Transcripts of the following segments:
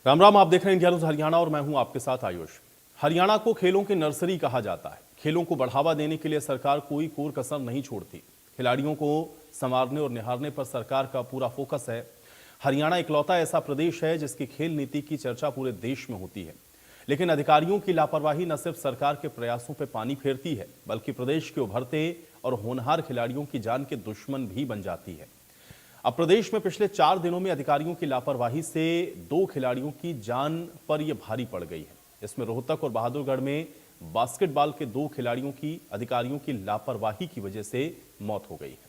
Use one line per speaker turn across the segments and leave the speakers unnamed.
राम राम, आप देख रहे हैं इंडिया न्यूज हरियाणा और मैं हूं आपके साथ आयुष। हरियाणा को खेलों की नर्सरी कहा जाता है। खेलों को बढ़ावा देने के लिए सरकार कोई कोर कसर नहीं छोड़ती। खिलाड़ियों को संवारने और निहारने पर सरकार का पूरा फोकस है। हरियाणा इकलौता ऐसा प्रदेश है जिसकी खेल नीति की चर्चा पूरे देश में होती है, लेकिन अधिकारियों की लापरवाही न सिर्फ सरकार के प्रयासों पर पानी फेरती है, बल्कि प्रदेश के उभरते और होनहार खिलाड़ियों की जान के दुश्मन भी बन जाती है। अब प्रदेश में पिछले 4 दिनों में अधिकारियों की लापरवाही से 2 खिलाड़ियों की जान पर यह भारी पड़ गई है। इसमें रोहतक और बहादुरगढ़ में बास्केटबॉल के 2 खिलाड़ियों की अधिकारियों की लापरवाही की वजह से मौत हो गई है।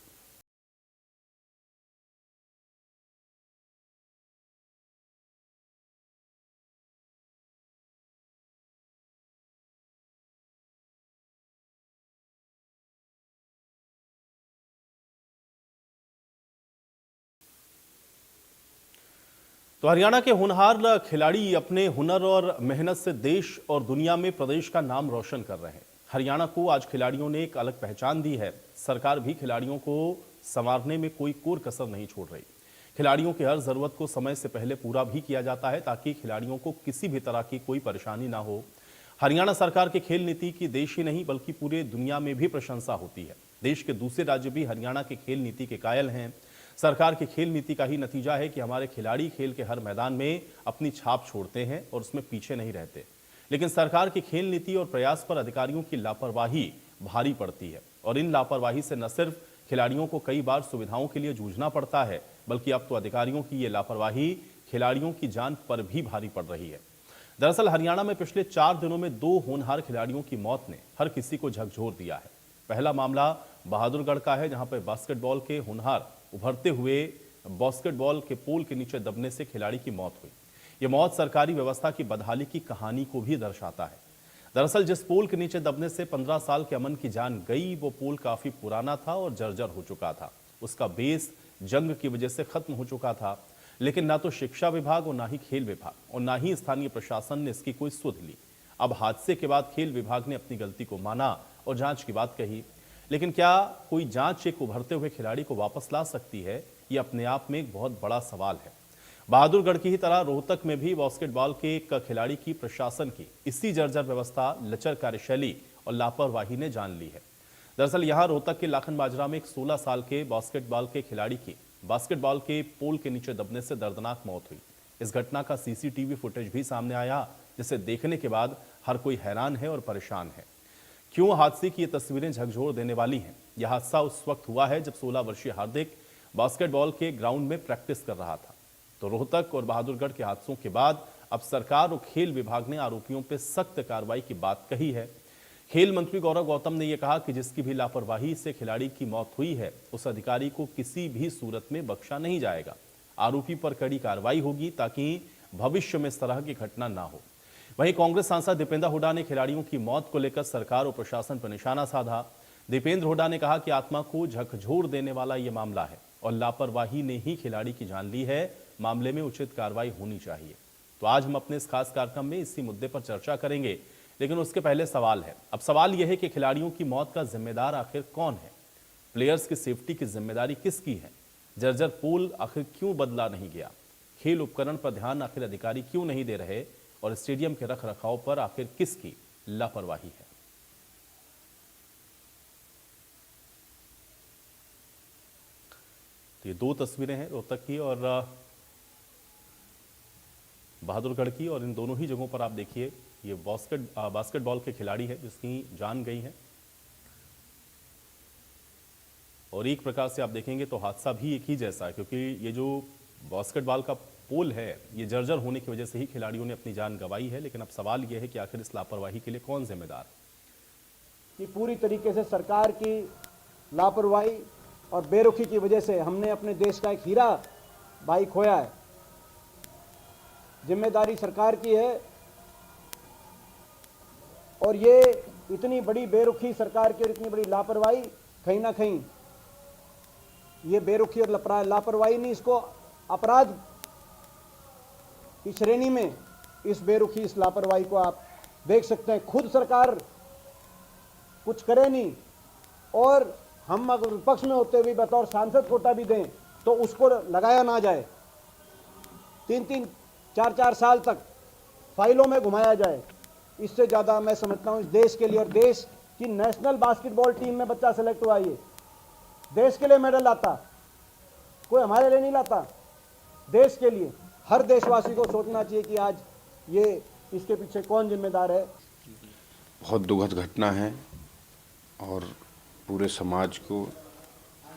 तो हरियाणा के होनहार खिलाड़ी अपने हुनर और मेहनत से देश और दुनिया में प्रदेश का नाम रोशन कर रहे हैं। हरियाणा को आज खिलाड़ियों ने एक अलग पहचान दी है। सरकार भी खिलाड़ियों को संवारने में कोई कोर कसर नहीं छोड़ रही। खिलाड़ियों की हर जरूरत को समय से पहले पूरा भी किया जाता है ताकि खिलाड़ियों को किसी भी तरह की कोई परेशानी ना हो। हरियाणा सरकार की खेल नीति की देश ही नहीं बल्कि पूरे दुनिया में भी प्रशंसा होती है। देश के दूसरे राज्य भी हरियाणा की खेल नीति के कायल हैं। सरकार की खेल नीति का ही नतीजा है कि हमारे खिलाड़ी खेल के हर मैदान में अपनी छाप छोड़ते हैं और उसमें पीछे नहीं रहते। लेकिन सरकार की खेल नीति और प्रयास पर अधिकारियों की लापरवाही भारी पड़ती है, और इन लापरवाही से न सिर्फ खिलाड़ियों को कई बार सुविधाओं के लिए जूझना पड़ता है, बल्कि अब तो अधिकारियों की ये लापरवाही खिलाड़ियों की जान पर भी भारी पड़ रही है। दरअसल हरियाणा में पिछले 4 दिनों में 2 होनहार खिलाड़ियों की मौत ने हर किसी को झकझोर दिया है। पहला मामला बहादुरगढ़ का है, जहां पर बास्केटबॉल के होनहार उभरते हुए बास्केटबॉल के पोल के नीचे दबने से खिलाड़ी की मौत हुई। यह मौत सरकारी व्यवस्था की बदहाली की कहानी को भी दर्शाता है। दरअसल जिस पोल के नीचे दबने से 15 साल के अमन की जान गई, वो पोल काफी पुराना था और जर्जर हो चुका था। उसका बेस जंग की वजह से खत्म हो चुका था, लेकिन ना तो शिक्षा विभाग और ना ही खेल विभाग और ना ही स्थानीय प्रशासन ने इसकी कोई सुध ली। अब हादसे के बाद खेल विभाग ने अपनी गलती को माना और जांच की बात कही, लेकिन क्या कोई जांच एक उभरते हुए खिलाड़ी को वापस ला सकती है? ये अपने आप में एक बहुत बड़ा सवाल है। बहादुरगढ़ की ही तरह रोहतक में भी बास्केटबॉल के एक खिलाड़ी की प्रशासन की इसी जर्जर व्यवस्था, लचर कार्यशैली और लापरवाही ने जान ली है। दरअसल यहां रोहतक के लाखन बाजरा में एक 16 साल के बास्केटबॉल के खिलाड़ी की बास्केटबॉल के पोल के नीचे दबने से दर्दनाक मौत हुई। इस घटना का सीसीटीवी फुटेज भी सामने आया, जिसे देखने के बाद हर कोई हैरान है और परेशान है। क्यों हादसे की ये तस्वीरें झकझोर देने वाली हैं? यह हादसा उस वक्त हुआ है जब 16 वर्षीय हार्दिक बास्केटबॉल के ग्राउंड में प्रैक्टिस कर रहा था। तो रोहतक और बहादुरगढ़ के हादसों के बाद अब सरकार और खेल विभाग ने आरोपियों पर सख्त कार्रवाई की बात कही है। खेल मंत्री गौरव गौतम ने यह कहा कि जिसकी भी लापरवाही से खिलाड़ी की मौत हुई है, उस अधिकारी को किसी भी सूरत में बख्शा नहीं जाएगा। आरोपी पर कड़ी कार्रवाई होगी ताकि भविष्य में इस तरह की घटना ना हो। वहीं कांग्रेस सांसद दीपेंद्र हुड्डा ने खिलाड़ियों की मौत को लेकर सरकार और प्रशासन पर निशाना साधा। दीपेंद्र हुड्डा ने कहा कि आत्मा को झकझोर देने वाला यह मामला है और लापरवाही ने ही खिलाड़ी की जान ली है। मामले में उचित कार्रवाई होनी चाहिए। तो आज हम अपने इस खास कार्यक्रम में इसी मुद्दे पर चर्चा करेंगे, लेकिन उसके पहले सवाल है। अब सवाल यह है कि खिलाड़ियों की मौत का जिम्मेदार आखिर कौन है? प्लेयर्स की सेफ्टी की जिम्मेदारी किसकी है? जर्जर पोल आखिर क्यों बदला नहीं गया? खेल उपकरण पर ध्यान आखिर अधिकारी क्यों नहीं दे रहे? और स्टेडियम के रख रखाव पर आखिर किसकी लापरवाही है? तो ये 2 तस्वीरें हैं, रोहतक की और बहादुरगढ़ की, और इन दोनों ही जगहों पर आप देखिए ये बास्केटबॉल के खिलाड़ी है जिसकी जान गई है। और एक प्रकार से आप देखेंगे तो हादसा भी एक ही जैसा है, क्योंकि ये जो बास्केटबॉल का पोल है ये जर्जर होने की वजह से ही खिलाड़ियों ने अपनी जान गंवाई है। लेकिन अब सवाल यह है कि आखिर इस लापरवाही के लिए कौन जिम्मेदार है?
कि पूरी तरीके से सरकार की लापरवाही और बेरुखी की वजह से हमने अपने देश का एक हीरा भाई खोया है। जिम्मेदारी सरकार की है, और ये इतनी बड़ी बेरुखी सरकार की और इतनी बड़ी लापरवाही कहीं ना कहीं ये बेरुखी और लापरवाही नहीं, इसको अपराध की श्रेणी में इस बेरुखी, इस लापरवाही को आप देख सकते हैं। खुद सरकार कुछ करे नहीं, और हम अगर विपक्ष में होते हुए बतौर सांसद कोटा भी दें तो उसको लगाया ना जाए। 3-3 4-4 साल तक फाइलों में घुमाया जाए, इससे ज़्यादा मैं समझता हूँ इस देश के लिए, और देश की नेशनल बास्केटबॉल टीम में बच्चा सेलेक्ट हुआ, ये देश के लिए मेडल लाता, कोई हमारे लिए नहीं लाता, देश के लिए। हर देशवासी को सोचना चाहिए कि आज ये इसके पीछे कौन जिम्मेदार है।
बहुत दुखद घटना है और पूरे समाज को,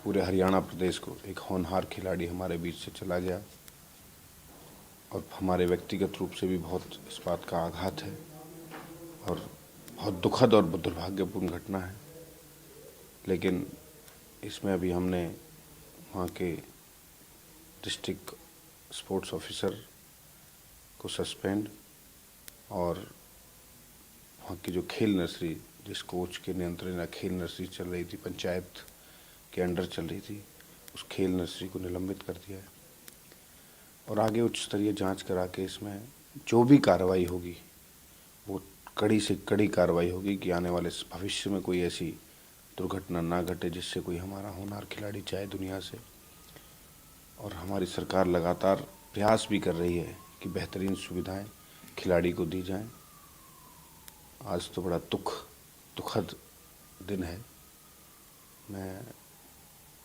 पूरे हरियाणा प्रदेश को एक होनहार खिलाड़ी हमारे बीच से चला गया और हमारे व्यक्तिगत रूप से भी बहुत इस बात का आघात है और बहुत दुखद और दुर्भाग्यपूर्ण घटना है। लेकिन इसमें अभी हमने वहाँ के डिस्ट्रिक्ट स्पोर्ट्स ऑफिसर को सस्पेंड और वहाँ की जो खेल नर्सरी, जिस कोच के नियंत्रण में खेल नर्सरी चल रही थी, पंचायत के अंडर चल रही थी, उस खेल नर्सरी को निलंबित कर दिया है और आगे उच्च स्तरीय जांच करा के इसमें जो भी कार्रवाई होगी वो कड़ी से कड़ी कार्रवाई होगी कि आने वाले भविष्य में कोई ऐसी दुर्घटना ना घटे जिससे कोई हमारा होनहार खिलाड़ी जाए दुनिया से। और हमारी सरकार लगातार प्रयास भी कर रही है कि बेहतरीन सुविधाएं खिलाड़ी को दी जाएं। आज तो बड़ा दुखद दिन है। मैं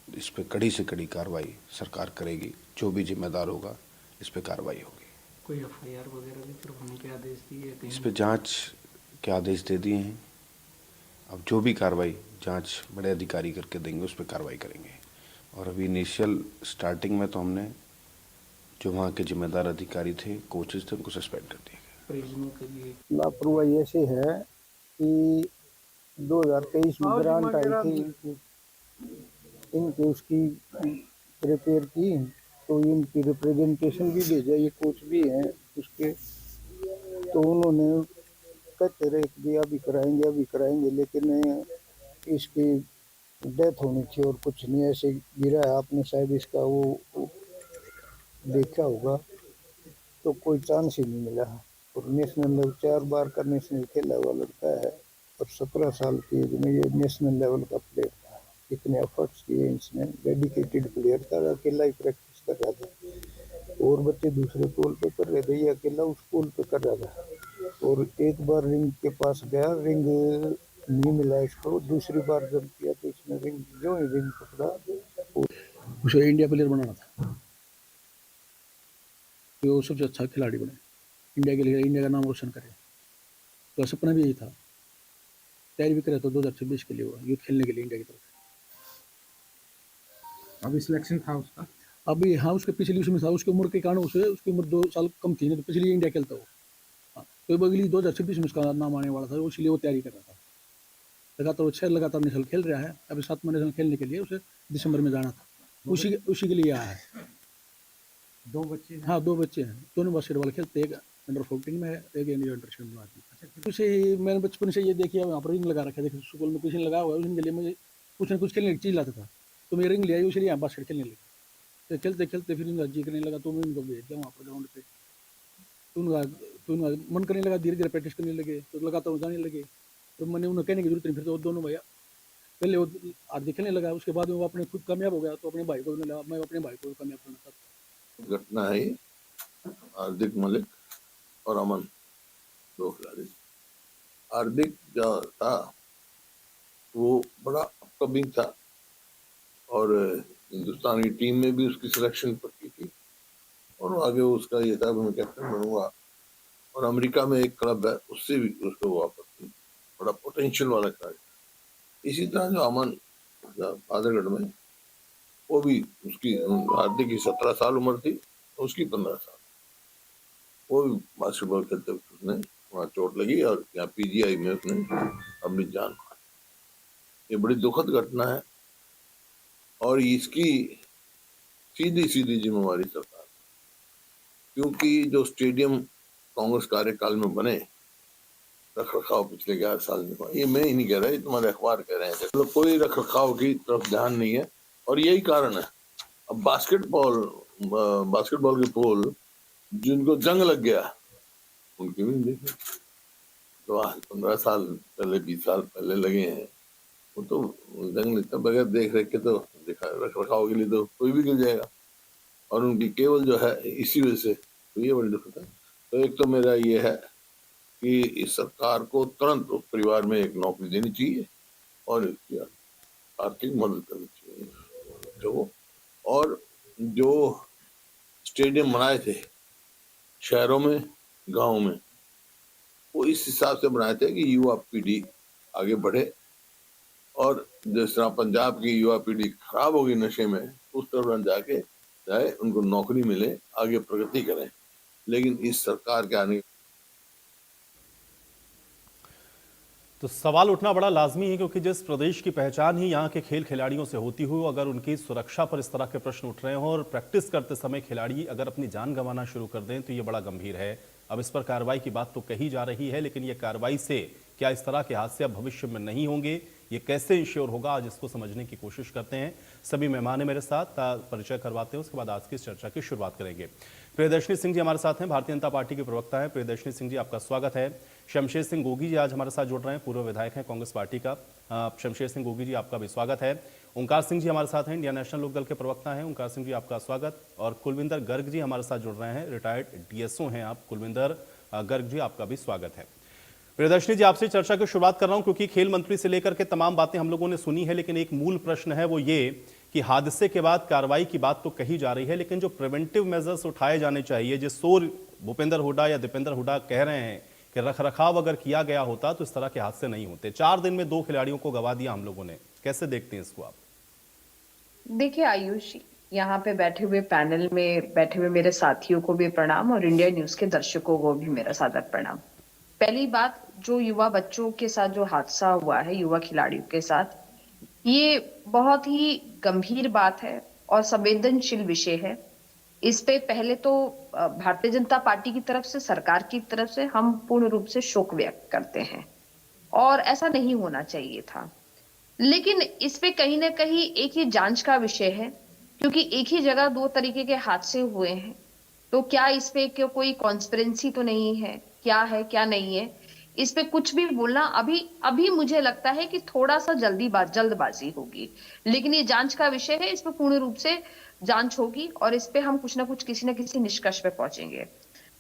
इस पे कड़ी से कड़ी कार्रवाई सरकार करेगी, जो भी जिम्मेदार होगा इस पे कार्रवाई होगी।
कोई एफआईआर वगैरह भी फिर होने के आदेश दिए
इस पे जांच के आदेश दे दिए हैं। अब जो भी कार्रवाई जांच बड़े अधिकारी करके देंगे उस पर कार्रवाई करेंगे। और अभी इनिशियल स्टार्टिंग में तो हमने जो वहाँ के जिम्मेदार अधिकारी थे, कोचेस थे, उनको सस्पेंड कर दिया गया।
परिजनों के लिए
लापरवाही ऐसे है कि 2023 में ग्रांट आई थी इनके उसकी प्रिपेयर की, तो इनकी रिप्रेजेंटेशन भी भेजा, ये कोच भी हैं उसके, तो उन्होंने कहते रहे कि अभी कराएंगे, लेकिन इसकी डेथ होनी थी और कुछ नहीं, ऐसे गिरा है। आपने शायद इसका वो देखा होगा, तो कोई चांस ही नहीं मिला। और नेशनल लेवल 4 बार का नेशनल खेला हुआ लड़का है और 17 साल की एज में ये नेशनल लेवल का प्लेयर था। इतने एफर्ट्स किए इसने, डेडिकेटेड प्लेयर था, अकेला ही प्रैक्टिस कर रहा था और बच्चे दूसरे पोल पे कर रहे थे, ये अकेला उस पोल पे कर रहा था। और एक बार रिंग के पास गया, रिंग नहीं मिला इसको, दूसरी बार जब किया तो इसने जो ही रिंग पकड़ा,
उसे इंडिया प्लेयर बनाना था कि वो सबसे अच्छा खिलाड़ी बने, इंडिया के लिए, इंडिया का नाम रोशन करे। तो सपना भी यही था। तैयारी भी करे तो 2026 के लिए हुआ, यूथ खेलने के लिए इंडिया की तरफ।
अभी सिलेक्शन था उसका?
अभी हाँ, उसके पिछली उसमें था, उसकी उम्र के कारण उसे, उसकी उम्र 2 साल कम थी, नहीं तो पिछली इंडिया खेलता वो। हाँ, तो अगली 2026 में उसका नाम आने वाला था, इसलिए वो तैयारी कर रहा था। लगातार वो 6 लगातार नेशनल खेल रहा है। अभी 7वां नेशनल खेलने के लिए उसे दिसंबर में जाना था, उसी के लिए आया है।
2 बच्चे हैं?
हाँ, 2 बच्चे हैं, दोनों बास्केटबॉल खेलते, एक अंडर 14 में है, एक इंडिया अंडर 17 में है। उसे मैंने बचपन से ये देखिए, वहाँ पर रिंग लगा रखा है, देखिए स्कूल में पीछे लगा हुआ है, उसी के लिए मुझे कुछ ना कुछ खेलने की चीज़ लाता था, तो मैं रिंग ले आई, इसलिए यहाँ बास्केट खेलने लगे। तो खेलते खेलते फिर इनका जी करने लगा, तो मैं इनको भेज दिया वहाँ पर ग्राउंड पे। तो उनका मन करने लगा, धीरे धीरे प्रैक्टिस करने लगे, तो लगातार जाने लगे। तो मैंने उन्हें कहने की जरूरत नहीं, फिर तो दोनों भैया पहले वो आगे खेलने लगा, उसके बाद वो अपने खुद कामयाब हो गया, तो अपने भाई को लगा मैं अपने भाई को कामयाब करना चाहता।
घटना है ये। हार्दिक मलिक और अमन, 2 खिलाड़ी। हार्दिक जो था वो बड़ा अपकमिंग था और हिंदुस्तान की टीम में भी उसकी सिलेक्शन पक्की थी और आगे उसका ये था मैं कैप्टन बनूंगा। और अमेरिका में एक क्लब है, उससे भी उसको वापस थी, बड़ा पोटेंशियल वाला खिलाड़ी। इसी तरह जो अमन फादरगढ़ में, वो भी उसकी, हार्दिक की 17 साल उम्र थी, उसकी 15 साल। वो भी बास्केटबॉल खेलते वक्त उसने वहाँ चोट लगी और यहाँ पीजीआई में उसने अपनी जान मारी। ये बड़ी दुखद घटना है और इसकी सीधी सीधी जिम्मेवारी सरकार, क्योंकि जो स्टेडियम कांग्रेस कार्यकाल में बने, रख रखाव पिछले 11 साल में हुआ। ये मैं ही नहीं कह रहा, ये तुम्हारे अखबार कह रहे हैं। मतलब कोई रख रखाव की तरफ ध्यान नहीं है और यही कारण है। अब बास्केटबॉल के पोल जिनको जंग लग गया उनके भी देखे, तो आज 15 साल पहले, 20 साल पहले लगे हैं, वो तो जंग लगता बगैर देख रेख के, तो रख रखाव के लिए तो कोई भी गिर जाएगा। और उनकी केवल जो है इसी वजह से तो ये बड़ी दिक्कत है। तो एक तो मेरा ये है कि इस सरकार को तुरंत उस परिवार में एक नौकरी देनी चाहिए और इसकी आर्थिक मदद करनी चाहिए जो, और जो स्टेडियम बनाए थे शहरों में, गांव में, वो इस हिसाब से बनाए थे कि युवा पीढ़ी आगे बढ़े, और जिस तरह पंजाब की युवा पीढ़ी खराब होगी नशे में, उस तरह जाए उनको नौकरी मिले, आगे प्रगति करें। लेकिन इस सरकार के आने
तो सवाल उठना बड़ा लाजमी है, क्योंकि जिस प्रदेश की पहचान ही यहाँ के खेल खिलाड़ियों से होती हो, अगर उनकी सुरक्षा पर इस तरह के प्रश्न उठ रहे हों और प्रैक्टिस करते समय खिलाड़ी अगर अपनी जान गंवाना शुरू कर दें तो ये बड़ा गंभीर है। अब इस पर कार्रवाई की बात तो कही जा रही है, लेकिन ये कार्रवाई से क्या इस तरह के हादसे अब भविष्य में नहीं होंगे, ये कैसे इंश्योर होगा, आज इसको समझने की कोशिश करते हैं। सभी मेहमान मेरे साथ परिचय करवाते हैं, उसके बाद आज की इस चर्चा की शुरुआत करेंगे। प्रियदर्शनी सिंह जी हमारे साथ हैं, भारतीय जनता पार्टी के प्रवक्ता हैं। प्रियदर्शनी सिंह जी, आपका स्वागत है। शमशेर सिंह गोगी जी आज हमारे साथ जुड़ रहे हैं, पूर्व विधायक हैं कांग्रेस पार्टी का। शमशेर सिंह गोगी जी, आपका भी स्वागत है। ओंकार सिंह जी हमारे साथ हैं, इंडियन नेशनल लोकदल के प्रवक्ता हैं। ओंकार सिंह जी, आपका स्वागत। और कुलविंदर गर्ग जी हमारे साथ जुड़ रहे हैं, रिटायर्ड डीएसओ हैं आप। कुलविंदर गर्ग जी, आपका भी स्वागत है। प्रियदर्शनी जी, आपसे चर्चा की शुरुआत कर रहा हूं, क्योंकि खेल मंत्री से लेकर के तमाम बातें हम लोगों ने सुनी है, लेकिन एक मूल प्रश्न है वो ये कि हादसे के बाद कार्रवाई की बात तो कही जा रही है, लेकिन जो प्रिवेंटिव मेजर्स उठाए जाने चाहिए, जिस शोर भूपेंद्र हुड्डा या दीपेंद्र हुड्डा कह रहे हैं कि रखरखाव अगर किया गया होता तो इस तरह के हादसे नहीं होते। 4 दिन में 2 खिलाड़ियों को गवा दिया हम लोगों ने, कैसे देखते हैं इसको आप?
देखिए आयुष, यहाँ पे बैठे हुए पैनल में बैठे हुए मेरे साथियों को भी प्रणाम और इंडिया न्यूज के दर्शकों को भी मेरा सादर प्रणाम। पहली बात, जो युवा बच्चों के साथ जो हादसा हुआ है, युवा खिलाड़ियों के साथ, ये बहुत ही गंभीर बात है और संवेदनशील विषय है। इस पे पहले तो भारतीय जनता पार्टी की तरफ से, सरकार की तरफ से हम पूर्ण रूप से शोक व्यक्त करते हैं और ऐसा नहीं होना चाहिए था। लेकिन इस पे कहीं ना कहीं एक ही जांच का विषय है, क्योंकि एक ही जगह 2 तरीके के हादसे हुए हैं। तो क्या इस पे कोई कॉन्स्पिरेंसी तो नहीं है, क्या है क्या नहीं है, इस पे कुछ भी बोलना अभी मुझे लगता है कि थोड़ा सा जल्दबाजी होगी। लेकिन ये जांच का विषय है, इस पे पूर्ण रूप से जांच होगी और इस पे हम कुछ ना कुछ, किसी ना किसी निष्कर्ष पे पहुंचेंगे।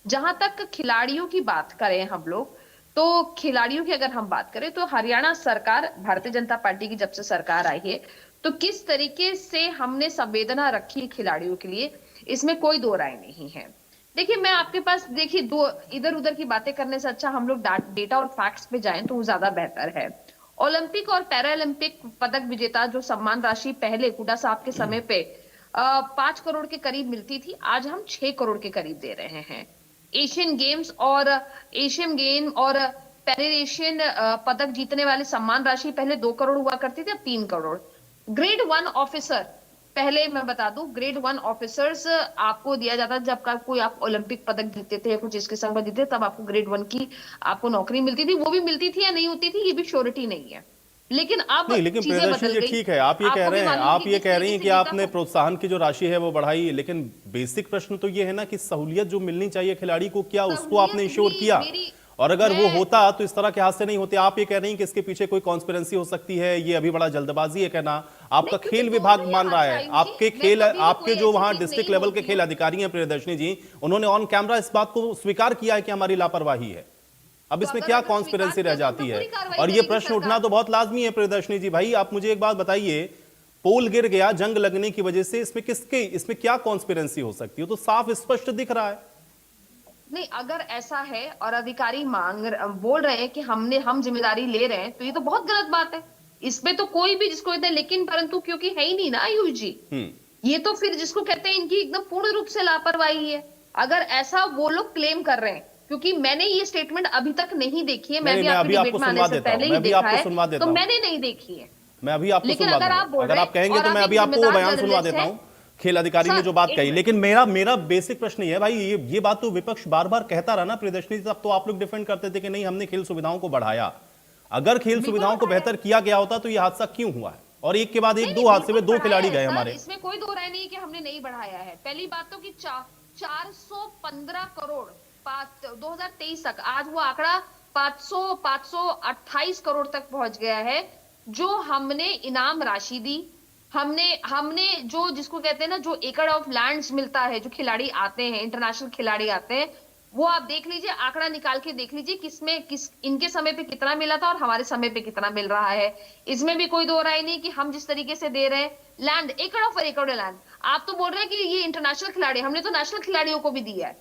जहां तक खिलाड़ियों की बात करें हम लोग, तो खिलाड़ियों की अगर हम बात करें तो हरियाणा सरकार, भारतीय जनता पार्टी की जब से सरकार आई है, तो किस तरीके से हमने संवेदना रखी है खिलाड़ियों के लिए, इसमें कोई दो राय नहीं है। देखिए, मैं आपके पास, देखिए, दो इधर उधर की बातें करने से अच्छा हम लोग डेटा और फैक्ट्स पे जाएं तो वो ज्यादा बेहतर है। ओलंपिक और पैरालंपिक पदक विजेता जो सम्मान राशि पहले हुड्डा साहब के समय पे 5 करोड़ के करीब मिलती थी, आज हम 6 करोड़ के करीब दे रहे हैं। एशियन गेम और पैरा एशियन पदक जीतने वाले सम्मान राशि पहले 2 करोड़ हुआ करती थी, अब 3 करोड़। ग्रेड 1 ऑफिसर, पहले मैं बता दूं, ग्रेड 1 ऑफिसर्स आपको दिया जाता है जब कोई आप ओलंपिक पदक जीतते थे या कुछ इसके संग जीतते, तब आपको ग्रेड 1 की आपको नौकरी मिलती थी। वो भी मिलती थी या नहीं होती थी, ये भी श्योरिटी नहीं है। लेकिन अब
नहीं, लेकिन प्रियदर्शनी जी ठीक है, आप ये कह रहे हैं, आप ये कह रही हैं कि आपने प्रोत्साहन की जो राशि है वो बढ़ाई, लेकिन बेसिक प्रश्न तो ये है ना कि सहूलियत जो मिलनी चाहिए खिलाड़ी को, क्या उसको आपने इंश्योर किया? और अगर वो होता तो इस तरह के हादसे नहीं होते। आप ये कह रही हैं कि इसके पीछे कोई कॉन्स्पिरेंसी हो सकती है, ये अभी बड़ा जल्दबाजी है कहना। आपका खेल विभाग मान रहा है, आपके जो वहां डिस्ट्रिक्ट लेवल के खेल अधिकारी हैं प्रियदर्शनी जी, उन्होंने ऑन कैमरा इस बात को स्वीकार किया है कि हमारी लापरवाही है। अब इसमें क्या कॉन्स्पिरेंसी रह जाती है? और ये प्रश्न उठना तो बहुत लाजमी है प्रियदर्शनी जी। भाई, आप मुझे एक बात बताइए, पोल गिर गया जंग लगने की वजह से, इसमें क्या कॉन्स्पिरेंसी हो सकती है? तो साफ स्पष्ट दिख रहा है।
नहीं, अगर ऐसा है और अधिकारी बोल रहे हैं कि हम जिम्मेदारी ले रहे हैं, तो ये तो बहुत गलत बात है। इसमें तो कोई भी जिसको कहते हैं, लेकिन परंतु क्योंकि है ही नहीं ना आयुष जी, ये तो फिर जिसको कहते हैं इनकी एकदम पूर्ण रूप से लापरवाही है। अगर ऐसा वो लोग क्लेम कर रहे हैं, क्योंकि मैंने ये स्टेटमेंट अभी तक नहीं देखी है, मैं भी आपके डिबेट में आने से पहले ही देखा है, तो मैंने नहीं देखी है।
मैं अभी आपको सुनवा दूंगा, अगर आप कहेंगे तो मैं अभी आपको वो बयान सुनवा देता हूं, खेल अधिकारी ने जो बात कही। लेकिन मेरा बेसिक प्रश्न ये है भाई, ये बात तो विपक्ष बार बार कहता रहा ना प्रियदर्शनी, तब तो आप लोग डिफेंड करते थे कि नहीं, हमने खेल सुविधाओं को बढ़ाया। अगर खेल सुविधाओं को बेहतर किया गया होता तो ये हादसा क्यों हुआ है? और एक के बाद एक 2 हादसे में 2 खिलाड़ी गए हमारे।
इसमें कोई दो राय नहीं कि हमने नहीं बढ़ाया है। पहली बात तो कि 415 करोड़ 2023 तक, आज वो आंकड़ा 528 करोड़ तक पहुंच गया है, जो हमने इनाम राशि दी, हमने हमने जो जिसको कहते हैं ना, जो एकड़ ऑफ लैंड्स मिलता है, जो खिलाड़ी आते हैं, इंटरनेशनल खिलाड़ी आते हैं, वो आप देख लीजिए, आंकड़ा निकाल के देख लीजिए किसमें किस इनके समय पे कितना मिला था और हमारे समय पे कितना मिल रहा है। इसमें भी कोई दो राय नहीं कि हम जिस तरीके से दे रहे हैं लैंड, एकड़ ऑफ एकड़ लैंड, आप तो बोल रहे हैं कि ये इंटरनेशनल खिलाड़ी, हमने तो नेशनल खिलाड़ियों को भी दिया है।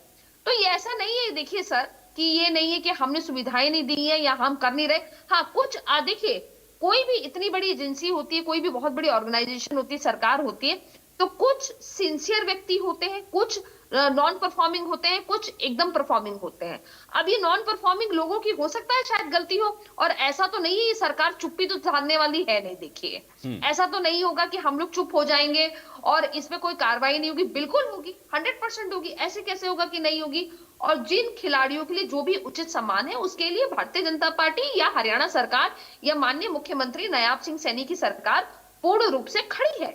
तो ये ऐसा नहीं है, देखिए सर, कि ये नहीं है कि हमने सुविधाएं नहीं दी है या हम कर नहीं रहे। हाँ, कुछ देखिए, कोई भी इतनी बड़ी एजेंसी होती है, कोई भी बहुत बड़ी ऑर्गेनाइजेशन होती है, सरकार होती है, तो कुछ सिंसियर व्यक्ति होते हैं, कुछ नॉन परफॉर्मिंग होते हैं, कुछ एकदम परफॉर्मिंग होते हैं। अब ये नॉन परफॉर्मिंग लोगों की हो सकता है शायद गलती हो, और ऐसा तो नहीं है, ये सरकार चुप्पी तो साधने वाली है नहीं। देखिए, ऐसा तो नहीं होगा कि हम लोग चुप हो जाएंगे और इसमें कोई कार्रवाई नहीं होगी, बिल्कुल होगी, 100% होगी। ऐसे कैसे होगा कि नहीं होगी? और जिन खिलाड़ियों के लिए जो भी उचित सम्मान है, उसके लिए भारतीय जनता पार्टी या हरियाणा सरकार या माननीय मुख्यमंत्री नायाब सिंह सैनी की सरकार पूर्ण रूप से खड़ी है।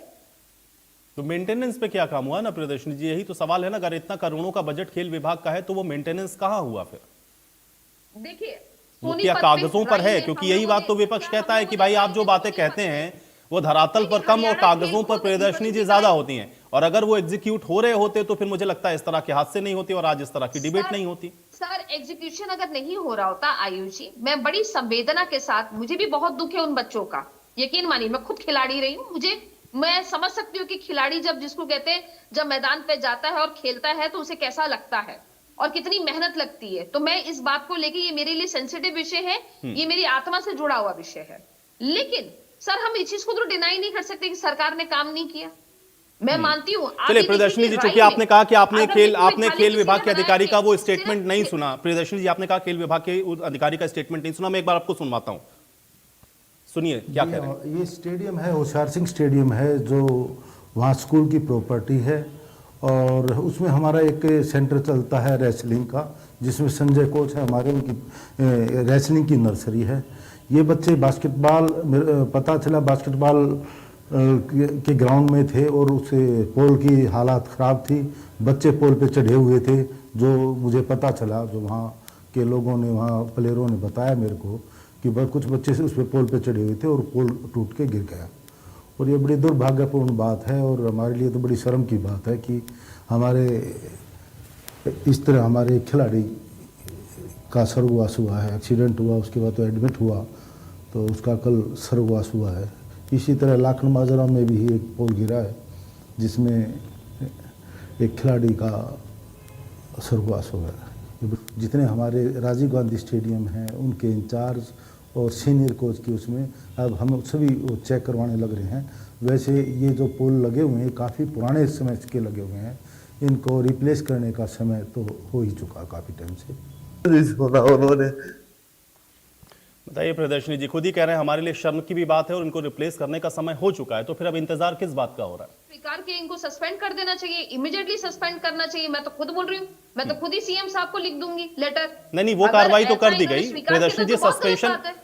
तो मेंटेनेंस पे क्या काम हुआ ना प्रियदर्शनी जी, यही तो सवाल है ना। अगर इतना करोड़ों का बजट खेल विभाग का है तो वो मेंटेनेंस कहाँ हुआ फिर?
देखिए,
वो क्या कागजों पर है? क्योंकि यही बात तो विपक्ष कहता है कि भाई आप जो बातें कहते हैं वो धरातल पर कम और कागजों पर प्रियदर्शनी जी ज्यादा होती हैं, और अगर वो एग्जीक्यूट हो रहे होते तो फिर मुझे लगता है इस तरह के हादसे नहीं होते और आज इस तरह की डिबेट नहीं होती।
सर, एग्जीक्यूशन अगर नहीं हो रहा होता आयुष जी, मैं बड़ी संवेदना के साथ, मुझे भी बहुत दुख है उन बच्चों का, यकीन मानिए, मैं खुद खिलाड़ी रही हूँ, मैं समझ सकती हूँ कि खिलाड़ी जब, जिसको कहते हैं, जब मैदान पे जाता है और खेलता है तो उसे कैसा लगता है और कितनी मेहनत लगती है। तो मैं इस बात को लेके, ये मेरे लिए सेंसिटिव विषय है, ये मेरी आत्मा से जुड़ा हुआ विषय है। लेकिन सर, हम इस चीज को तो डिनाई नहीं कर सकते कि सरकार ने काम नहीं किया। मैं मानती हूँ।
चलिए प्रियदर्शनी जी, चूंकि आपने कहा कि आपने खेल विभाग के अधिकारी का वो स्टेटमेंट नहीं सुना, प्रियदर्शनी जी आपने कहा खेल विभाग के अधिकारी का स्टेटमेंट नहीं सुना, मैं एक बार आपको सुनवाता हूँ, सुनिए क्या कह रहे हैं।
ये स्टेडियम है, होशियार सिंह स्टेडियम है, जो वहाँ स्कूल की प्रॉपर्टी है, और उसमें हमारा एक सेंटर चलता है रेसलिंग का, जिसमें संजय कोच है हमारे, उनकी रेसलिंग की नर्सरी है। ये बच्चे बास्केटबॉल, पता चला बास्केटबॉल के ग्राउंड में थे और उसे पोल की हालात ख़राब थी, बच्चे पोल पे चढ़े हुए थे, जो मुझे पता चला, जो वहाँ के लोगों ने, वहाँ प्लेयरों ने बताया मेरे को कि कुछ बच्चे से उस पर पोल पे चढ़े हुए थे और पोल टूट के गिर गया। और ये बड़ी दुर्भाग्यपूर्ण बात है और हमारे लिए तो बड़ी शर्म की बात है कि हमारे इस तरह हमारे खिलाड़ी का स्वर्गवास हुआ है। एक्सीडेंट हुआ, उसके बाद तो एडमिट हुआ, तो उसका कल स्वर्गवास हुआ है। इसी तरह लाखन माजरा में भी एक पोल गिरा है, जिसमें एक खिलाड़ी का स्वर्गवास हो गया। जितने हमारे राजीव गांधी स्टेडियम हैं, उनके इंचार्ज और सीनियर कोच की, उसमें अब हम सभी वो चेक करवाने लग रहे हैं। वैसे ये जो पोल लगे हुए हैं काफ़ी पुराने समय के लगे हुए हैं, इनको रिप्लेस करने का समय तो हो ही चुका काफ़ी टाइम से। उन्होंने
बताइए प्रियदर्शनी जी, खुद ही कह रहे हैं हमारे लिए शर्म की भी बात है और इनको रिप्लेस करने का समय हो चुका है, तो फिर अब इंतजार किस बात का हो रहा है?
स्वीकार के इनको सस्पेंड कर देना चाहिए, इमीडिएटली सस्पेंड करना चाहिए। मैं तो खुद बोल रही हूँ, मैं तो खुद ही सीएम साहब को लिख दूंगी लेटर।
नहीं, वो कार्रवाई तो कर दी गई प्रियदर्शनी जी,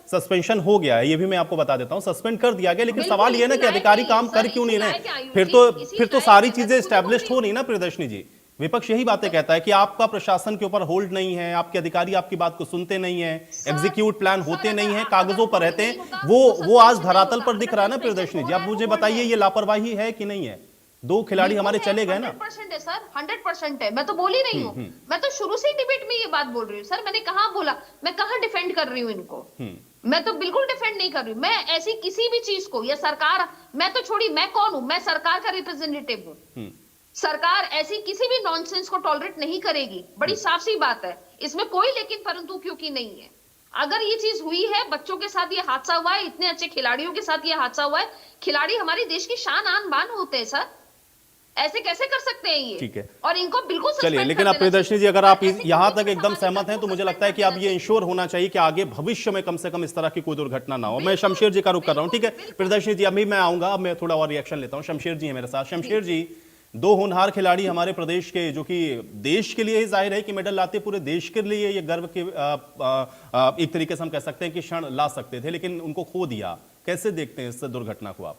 सस्पेंशन हो गया है, ये भी मैं आपको बता देता हूँ, सस्पेंड कर दिया गया। लेकिन सवाल ये ना कि अधिकारी काम कर क्यों नहीं रहे? फिर तो सारी चीजें स्टैब्लिश्ड हो नहीं ना प्रियदर्शनी जी। विपक्ष यही बातें कहता है कि आपका प्रशासन के ऊपर होल्ड नहीं है, आपके अधिकारी आपकी बात को सुनते नहीं है, एग्जीक्यूट प्लान होते नहीं है, कागजों पर रहते हैं। वो आज धरातल पर दिख रहा है ना प्रियदर्शनी जी। आप मुझे बताइए, ये लापरवाही है कि नहीं है? 2 खिलाड़ी हमारे चले गए ना।
100% है सर, 100% है। मैं तो बोल ही रही हूँ, मैं तो शुरू से ही डिबेट में ये बात बोल रही हूँ सर। मैंने कहाँ बोला, मैं कहाँ डिफेंड कर रही हूँ इनको? मैं तो बिल्कुल डिफेंड नहीं कर रही हूँ। मैं ऐसी किसी भी चीज को, या सरकार, मैं तो छोड़ी, मैं कौन हूँ? मैं सरकार का रिप्रेजेंटेटिव हूँ। सरकार ऐसी किसी भी नॉनसेंस को टॉलरेट नहीं करेगी, बड़ी साफ सी बात है, इसमें कोई लेकिन परंतु क्योंकि नहीं है। अगर ये चीज हुई है, बच्चों के साथ ये हादसा हुआ है, इतने अच्छे खिलाड़ियों के साथ ये हादसा हुआ है, खिलाड़ी हमारे देश की शान आन बान होते हैं सर, ऐसे कैसे कर सकते हैं ये?
ठीक है,
और इनको बिल्कुल
चलिए। लेकिन अब प्रियदर्शनी जी, अगर आप यहां तक एकदम सहमत हैं तो मुझे लगता है कि अब ये इंश्योर होना चाहिए कि आगे भविष्य में कम से कम इस तरह की कोई दुर्घटना ना हो। मैं शमशेर जी का रुख कर रहा हूं, ठीक है प्रियदर्शनी जी, अभी मैं आऊंगा, अब मैं थोड़ा और रिएक्शन लेता हूं। शमशेर जी है मेरे साथ। शमशेर जी, 2 होनहार खिलाड़ी हमारे प्रदेश के, जो कि देश के लिए ही जाहिर है कि मेडल लाते, पूरे देश के लिए ये गर्व के एक तरीके से हम कह सकते हैं कि क्षण ला सकते थे, लेकिन उनको खो दिया। कैसे देखते हैं इस दुर्घटना को आप?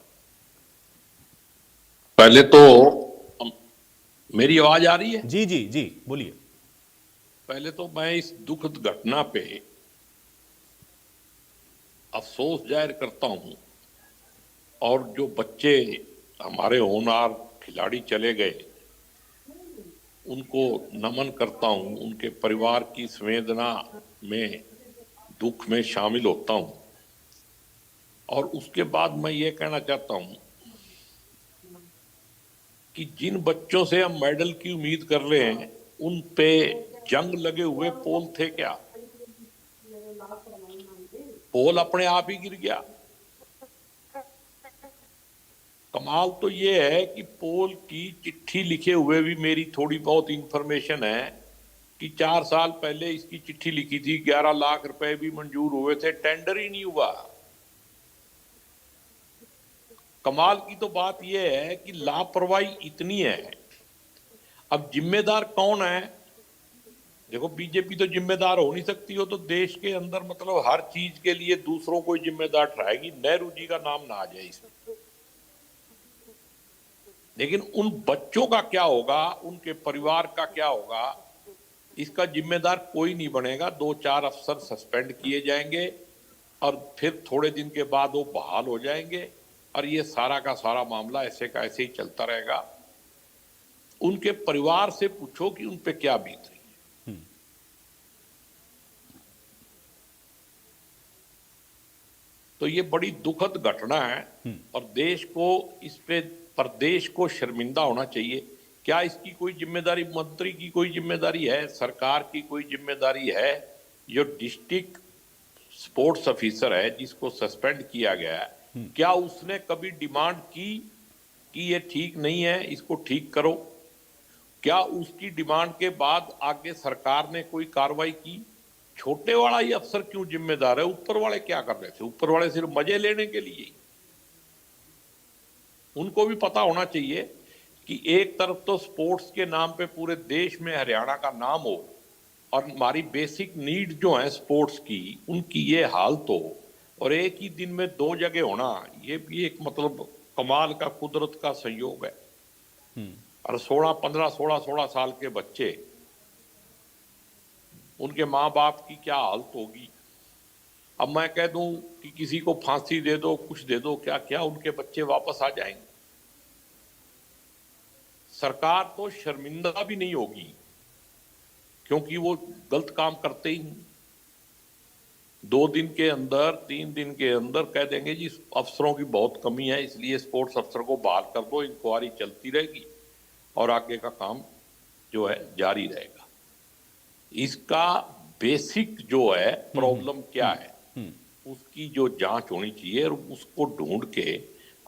पहले तो मेरी आवाज आ रही है?
जी जी जी, बोलिए।
पहले तो मैं इस दुखद घटना पे अफसोस जाहिर करता हूं, और जो बच्चे हमारे होनहार खिलाड़ी चले गए, उनको नमन करता हूं, उनके परिवार की संवेदना में, दुख में शामिल होता हूं। और उसके बाद मैं ये कहना चाहता हूं कि जिन बच्चों से हम मेडल की उम्मीद कर रहे हैं, उन पे जंग लगे हुए पोल थे क्या? पोल अपने आप ही गिर गया। कमाल तो ये है कि पोल की चिट्ठी लिखे हुए भी मेरी थोड़ी बहुत इंफॉर्मेशन है कि 4 साल पहले इसकी चिट्ठी लिखी थी, 11 लाख रुपए भी मंजूर हुए थे, टेंडर ही नहीं हुआ। कमाल की तो बात यह है कि लापरवाही इतनी है। अब जिम्मेदार कौन है? देखो, बीजेपी तो जिम्मेदार हो नहीं सकती, हो तो देश के अंदर मतलब हर चीज के लिए दूसरों को जिम्मेदार ठहराएगी। नेहरू जी का नाम ना आ जाए इसमें। लेकिन उन बच्चों का क्या होगा, उनके परिवार का क्या होगा, इसका जिम्मेदार कोई नहीं बनेगा। 2-4 अफसर सस्पेंड किए जाएंगे और फिर थोड़े दिन के बाद वो बहाल हो जाएंगे और ये सारा का सारा मामला ऐसे का ऐसे ही चलता रहेगा। उनके परिवार से पूछो कि उन पे क्या बीत रही है। तो ये बड़ी दुखद घटना है और देश को इस पे, प्रदेश को शर्मिंदा होना चाहिए। क्या इसकी कोई जिम्मेदारी मंत्री की कोई जिम्मेदारी है, सरकार की कोई जिम्मेदारी है? जो डिस्ट्रिक्ट स्पोर्ट्स ऑफिसर है जिसको सस्पेंड किया गया है, क्या उसने कभी डिमांड की कि ये ठीक नहीं है, इसको ठीक करो? क्या उसकी डिमांड के बाद आगे सरकार ने कोई कार्रवाई की? छोटे वाला ही अफसर क्यों जिम्मेदार है? ऊपर वाले क्या कर रहे थे? ऊपर वाले सिर्फ मजे लेने के लिए। उनको भी पता होना चाहिए कि एक तरफ तो स्पोर्ट्स के नाम पे पूरे देश में हरियाणा का नाम हो और हमारी बेसिक नीड जो है स्पोर्ट्स की, उनकी ये हालत हो, और एक ही दिन में 2 जगह होना, ये भी एक मतलब कमाल का कुदरत का संयोग है। और 16 साल के बच्चे, उनके माँ बाप की क्या हालत होगी? अब मैं कह दूं कि किसी को फांसी दे दो, कुछ दे दो, क्या क्या उनके बच्चे वापस आ जाएंगे? सरकार तो शर्मिंदा भी नहीं होगी क्योंकि वो गलत काम करते ही नहीं। 2 दिन के अंदर, 3 दिन के अंदर कह देंगे जी अफसरों की बहुत कमी है, इसलिए स्पोर्ट्स अफसर को बहाल कर दो, इंक्वायरी चलती रहेगी और आगे का काम जो है जारी रहेगा। इसका बेसिक जो है प्रॉब्लम क्या है, उसकी जो जांच होनी चाहिए और उसको ढूंढ के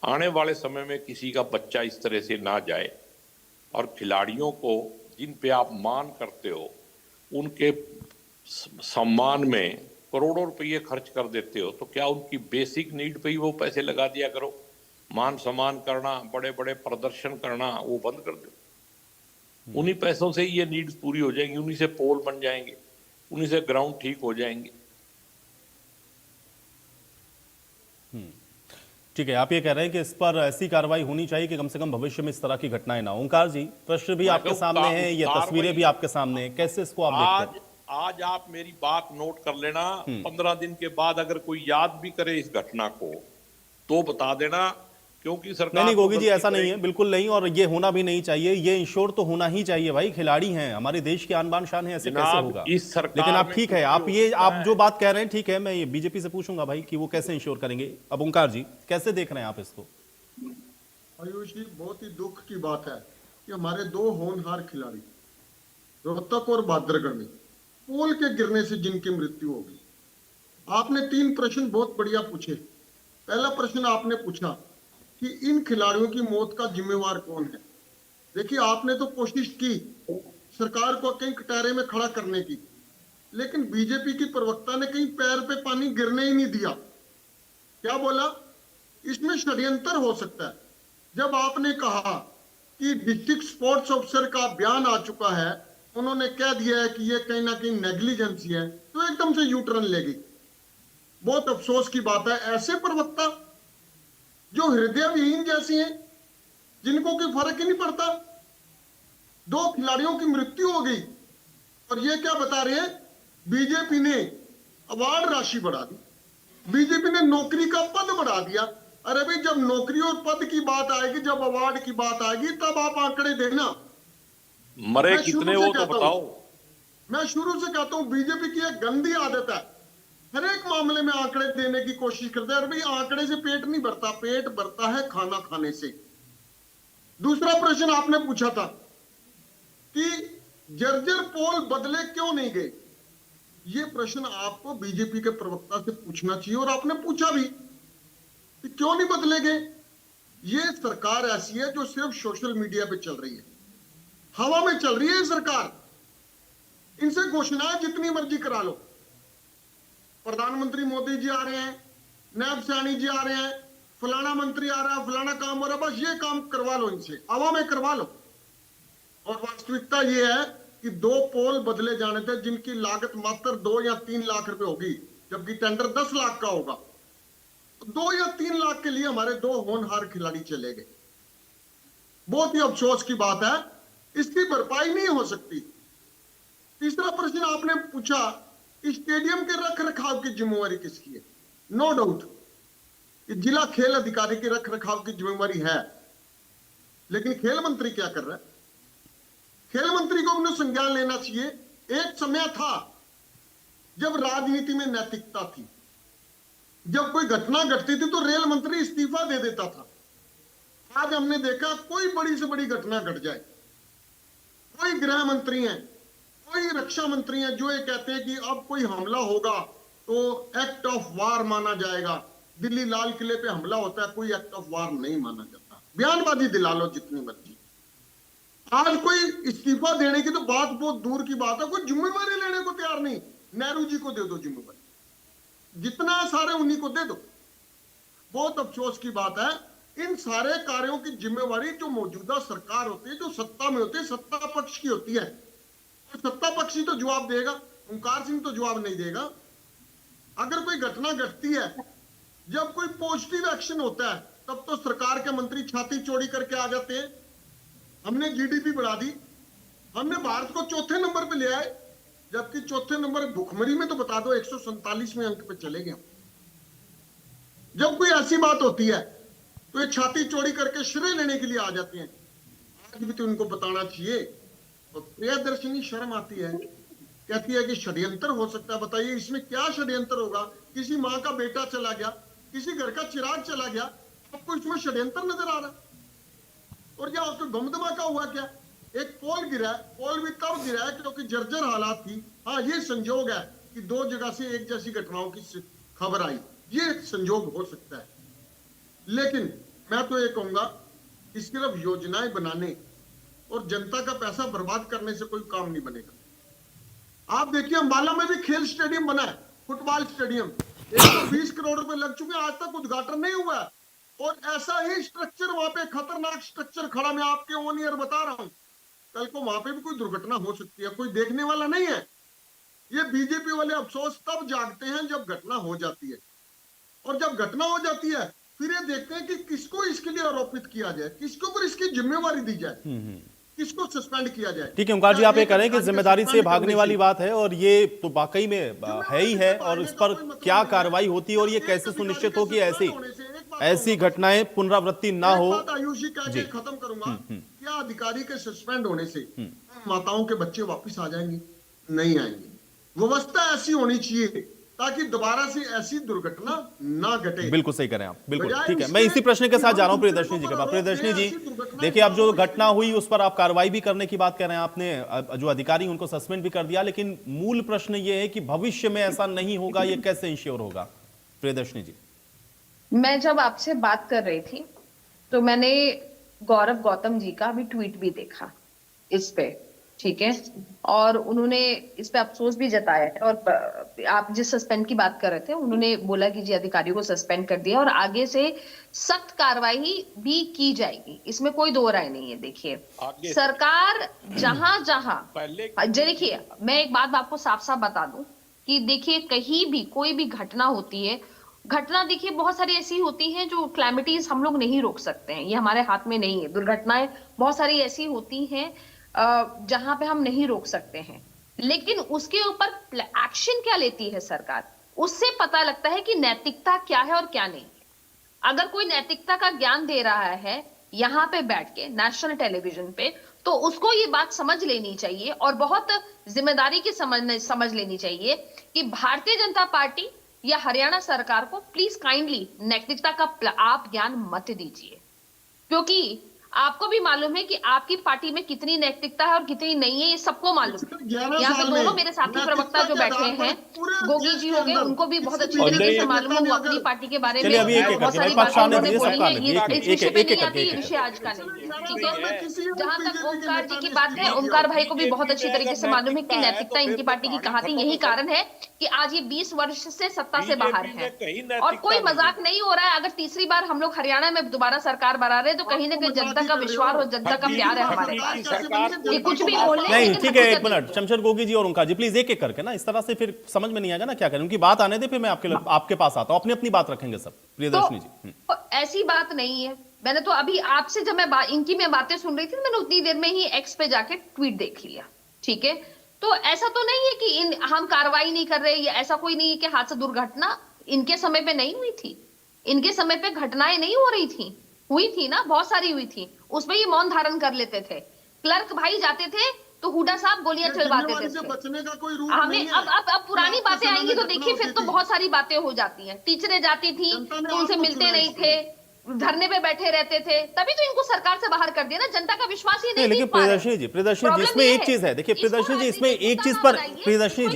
आने वाले समय में किसी का बच्चा इस तरह से ना जाए। और खिलाड़ियों को जिन पे आप मान करते हो, उनके सम्मान में करोड़ों रुपये खर्च कर देते हो, तो क्या उनकी बेसिक नीड पे ही वो पैसे लगा दिया करो? मान सम्मान करना, बड़े बड़े प्रदर्शन करना, वो बंद कर दो। उन्हीं पैसों से ही ये नीड्स पूरी हो जाएंगी, उन्हीं से पोल बन जाएंगे, उन्हीं से ग्राउंड ठीक हो जाएंगे।
ठीक है, आप ये कह रहे हैं कि इस पर ऐसी कार्रवाई होनी चाहिए कि कम से कम भविष्य में इस तरह की घटनाएं ना हो। ओंकार जी, प्रश्न भी आपके सामने है, ये तस्वीरें भी आपके सामने हैं, कैसे इसको आप देखते हैं?
आज आप मेरी बात नोट कर लेना, 15 दिन के बाद अगर कोई याद भी करे इस घटना को तो बता देना, क्योंकि सरकार
नहीं गोगी जी, ऐसा नहीं है, बिल्कुल नहीं, और ये होना भी नहीं चाहिए। ये इंश्योर तो होना ही चाहिए भाई, खिलाड़ी हैं, हमारे देश की आन बान शान है, ऐसे कैसे होगा? लेकिन आप ठीक है, आप जो बात कह रहे हैं ठीक है, मैं ये बीजेपी से पूछूंगा भाई कि वो कैसे इंश्योर करेंगे। अब ओंकार जी, कैसे देख रहे हैं आप इसको?
आयुष जी, बहुत ही दुख की बात है कि हमारे 2 होनहार खिलाड़ी रोहतक और बादरगढ़ में पोल के गिरने से जिनकी मृत्यु होगी। आपने 3 प्रश्न बहुत बढ़िया पूछे। पहला प्रश्न आपने पूछा कि इन खिलाड़ियों की मौत का जिम्मेवार कौन है। देखिए, आपने तो कोशिश की सरकार को कहीं कटहरे में खड़ा करने की, लेकिन बीजेपी की प्रवक्ता ने कहीं पैर पे पानी गिरने ही नहीं दिया। क्या बोला? इसमें षड्यंत्र हो सकता है। जब आपने कहा कि डिस्ट्रिक्ट स्पोर्ट्स ऑफिसर का बयान आ चुका है, उन्होंने कह दिया है कि ये कहीं ना कहीं नेग्लिजेंसी है, तो एकदम से यू टर्न ले गई। बहुत अफसोस की बात है, ऐसे प्रवक्ता जो हृदय विहीन जैसी हैं, जिनको कोई फर्क ही नहीं पड़ता। 2 खिलाड़ियों की मृत्यु हो गई और ये क्या बता रहे हैं? बीजेपी ने अवार्ड राशि बढ़ा दी, बीजेपी ने नौकरी का पद बढ़ा दिया। अरे भाई, जब नौकरी और पद की बात आएगी, जब अवार्ड की बात आएगी, तब आप आंकड़े देना।
मरे
मैं शुरू
कितने
से
वो तो
कहता
बताओ।
हूं, मैं शुरू से कहता हूं, बीजेपी की एक गंदी आदत है, हर एक मामले में आंकड़े देने की कोशिश करते हैं। अरे भाई, आंकड़े से पेट नहीं भरता, पेट भरता है खाना खाने से। दूसरा प्रश्न आपने पूछा था कि जर्जर पोल बदले क्यों नहीं गए। ये प्रश्न आपको बीजेपी के प्रवक्ता से पूछना चाहिए, और आपने पूछा भी कि क्यों नहीं बदले गए। ये सरकार ऐसी है जो सिर्फ सोशल मीडिया पे चल रही है, हवा में चल रही है ये सरकार। इनसे घोषणाएं जितनी मर्जी करा लो, प्रधानमंत्री मोदी जी आ रहे हैं, नायब सैनी जी आ रहे हैं, फलाना मंत्री आ रहा है, फलाना काम हो रहा है, बस ये काम करवा लो इनसे, हवा में करवा लो। और वास्तविकता ये है कि 2 पोल बदले जाने थे जिनकी लागत मात्र 2 या 3 लाख रुपए होगी, जबकि टेंडर 10 लाख का होगा। 2 या 3 लाख के लिए हमारे 2 होनहार खिलाड़ी चले गए। बहुत ही अफसोस की बात है, इसकी भरपाई नहीं हो सकती। तीसरा प्रश्न आपने पूछा, स्टेडियम के रख रखाव की जिम्मेवारी किसकी है। नो डाउट कि जिला खेल अधिकारी की रख रखाव की जिम्मेवारी है, लेकिन खेल मंत्री क्या कर रहा है। खेल मंत्री को अपने संज्ञान लेना चाहिए। एक समय था जब राजनीति में नैतिकता थी, जब कोई घटना घटती थी तो रेल मंत्री इस्तीफा दे देता था। आज हमने देखा कोई बड़ी से बड़ी घटना घट जाए, कोई गृह मंत्री हैं, कोई रक्षा मंत्री हैं जो ये कहते हैं कि अब कोई हमला होगा तो एक्ट ऑफ वार माना जाएगा। दिल्ली लाल किले पे हमला होता है, कोई एक्ट ऑफ वार नहीं माना जाता। बयानबाजी दिला लो जितनी मर्जी। आज कोई इस्तीफा देने की तो बात बहुत दूर की बात है, कोई जिम्मेवारी लेने को तैयार नहीं। नेहरू जी को दे दो जिम्मेवारी, जितना सारे उन्हीं को दे दो। बहुत अफसोस की बात है, इन सारे कार्यों की जिम्मेवारी जो मौजूदा सरकार होती है, जो सत्ता में होती है, सत्ता पक्ष की होती है। सत्ता पक्ष ही तो जवाब देगा, ओंकार सिंह तो जवाब नहीं देगा। अगर कोई घटना घटती है, जब कोई पॉजिटिव एक्शन होता है, तब तो सरकार के मंत्री छाती चौड़ी करके आ जाते हैं। हमने जीडीपी बढ़ा दी, हमने भारत को 4थे नंबर पे ले आए, जबकि 4थे नंबर भुखमरी में तो बता दो 147वें अंक पे चले गए। जब कोई ऐसी बात होती है तो ये छाती चौड़ी करके श्रेय लेने के लिए आ जाते हैं। आज भी तो उनको बताना चाहिए। तो प्रियदर्शनी शर्म आती है, कहती है कि षड्यंत्र हो सकता है। बताइए इसमें क्या षड्यंत्र होगा। किसी माँ का बेटा चला गया, किसी घर का चिराग चला गया, आपको इसमें षड्यंत्र नजर आ रहा है। और क्या उसको बम धमाका हुआ क्या। एक पोल गिरा है, पोल भी तब गिरा है क्योंकि जर्जर हालात थी। हाँ, ये संजोग है कि 2 जगह से एक जैसी घटनाओं की खबर आई, ये संजोग हो सकता है। लेकिन मैं तो ये कहूंगा कि सिर्फ योजनाएं बनाने और जनता का पैसा बर्बाद करने से कोई काम नहीं बनेगा। आप देखिए अंबाला में भी खेल स्टेडियम बना है, फुटबॉल स्टेडियम, 120 करोड़ रुपए लग चुके हैं, आज तक उद्घाटन नहीं हुआ है। और ऐसा ही स्ट्रक्चर वहां पे, खतरनाक स्ट्रक्चर खड़ा, मैं आपके ऑन एयर बता रहा हूं। कल को वहां पे भी कोई दुर्घटना हो सकती है, कोई देखने वाला नहीं है। ये बीजेपी वाले अफसोस तब जागते हैं जब घटना हो जाती है, और जब घटना हो जाती है फिर ये देखते हैं कि किसको इसके लिए आरोपित किया जाए, किसके ऊपर इसकी जिम्मेवारी दी जाए, किसको सस्पेंड किया जाए।
ठीक है ओंकार जी, आप ये कह रहे हैं कि जिम्मेदारी से भागने वाली बात है, और ये तो वाकई में है ही है। और इस पर क्या कार्रवाई होती है और ये कैसे सुनिश्चित हो कि ऐसी घटनाएं पुनरावृत्ति ना हो।
आयुष जी कह के खत्म करूंगा, क्या अधिकारी के सस्पेंड होने से माताओं के बच्चे वापस आ जाएंगे? नहीं आएंगे। व्यवस्था ऐसी होनी चाहिए ताकि दोबारा से ऐसी दुर्घटना ना घटे।
बिल्कुल सही करें आप, बिल्कुल ठीक है। मैं इसी प्रश्न के साथ जा रहा हूं प्रियदर्शनी जी के पास। प्रियदर्शनी जी, देखिए अब जो घटना हुई उस पर आप कार्रवाई भी करने की बात कर रहे हैं, आपने जो अधिकारी उनको सस्पेंड भी कर दिया, लेकिन मूल प्रश्न ये है कि भविष्य में ऐसा नहीं होगा, ये कैसे इंश्योर होगा? प्रियदर्शनी जी,
मैं जब आपसे बात कर रही थी तो मैंने गौरव गौतम जी का भी ट्वीट भी देखा इस पे, ठीक है, और उन्होंने इस पे अफसोस भी जताया है। और आप जिस सस्पेंड की बात कर रहे थे, उन्होंने बोला कि जी अधिकारियों को सस्पेंड कर दिया और आगे से सख्त कार्रवाई भी की जाएगी, इसमें कोई दो राय नहीं है। देखिए सरकार जहां जहां, देखिए मैं एक बात आपको साफ साफ बता दूं कि देखिए कहीं भी कोई भी घटना होती है, घटना देखिए बहुत सारी ऐसी होती हैं जो क्लैमिटीज हम लोग नहीं रोक सकते हैं, ये हमारे हाथ में नहीं है। दुर्घटनाएं बहुत सारी ऐसी होती हैं जहां पे हम नहीं रोक सकते हैं, लेकिन उसके ऊपर एक्शन क्या लेती है सरकार, उससे पता लगता है कि नैतिकता क्या है और क्या नहीं है। अगर कोई नैतिकता का ज्ञान दे रहा है यहाँ पे बैठ के नेशनल टेलीविजन पे, तो उसको ये बात समझ लेनी चाहिए और बहुत जिम्मेदारी की समझ लेनी चाहिए कि भारतीय जनता पार्टी या हरियाणा सरकार को प्लीज काइंडली नैतिकता का आप ज्ञान मत दीजिए, क्योंकि आपको भी मालूम है कि आपकी पार्टी में कितनी नैतिकता है और कितनी नहीं है, ये सबको मालूम है। यहाँ पे दोनों मेरे साथी प्रवक्ता जो बैठे हैं, गोगी जी हो गए, उनको भी बहुत अच्छी तरीके से मालूम है वो अपनी पार्टी के बारे में बहुत सारी बातें उन्होंने बोली है। ये इस विषय पे नहीं आती, ये विषय आज का नहीं है, ठीक है। जहां तक ओमकार जी की बात है, ओमकार भाई को भी बहुत अच्छी तरीके से मालूम है कि नैतिकता इनकी पार्टी की कहाँ थी। यही कारण है कि आज ये 20 वर्ष से सत्ता से बाहर है और कोई मजाक नहीं हो रहा है। अगर तीसरी बार हम लोग हरियाणा में दोबारा सरकार बना रहे हैं तो कहीं ना कहीं जनता का विश्वास और जनता का प्यार है हमारे पास। ये कुछ भी बोले
नहीं, ठीक है, एक मिनट, शमशेर गोगी जी और ओंकार जी प्लीज एक एक करके ना, इस तरह से फिर समझ में नहीं आएगा ना क्या करें। उनकी बात आने दे, फिर मैं आपके पास आता हूं, अपनी अपनी बात रखेंगे सब। प्रियदर्शनी जी।
तो ऐसी बात नहीं है, मैंने तो अभी आपसे जब मैं इनकी मैं बातें सुन रही थी, मैंने उतनी देर में ही एक्स पे जाके ट्वीट देख लिया, ठीक है। तो ऐसा तो नहीं है कि हम कार्रवाई नहीं कर रहे, ऐसा कोई नहीं है कि हादसा दुर्घटना इनके समय पे नहीं हुई थी। इनके समय पे घटनाएं नहीं हो रही थी, हुई थी ना, बहुत सारी हुई थी, उसमें ये मौन धारण कर लेते थे। क्लर्क भाई जाते थे तो हुडा साहब गोलियां चलवाते थे।
बचने का कोई रूप
हमें
नहीं है।
अब पुरानी बातें आएंगी तो देखिए फिर तो बहुत सारी बातें हो जाती हैं। टीचरें जाती थी तो उनसे मिलते नहीं थे, धरने पे बैठे रहते थे, तभी तो इनको सरकार से बाहर कर दिया ना। जनता का विश्वास ही नहीं।
लेकिन प्रियदर्शनी जी इसमें एक चीज है, देखिए प्रियदर्शनी जी इसमें एक चीज पर, प्रियदर्शनी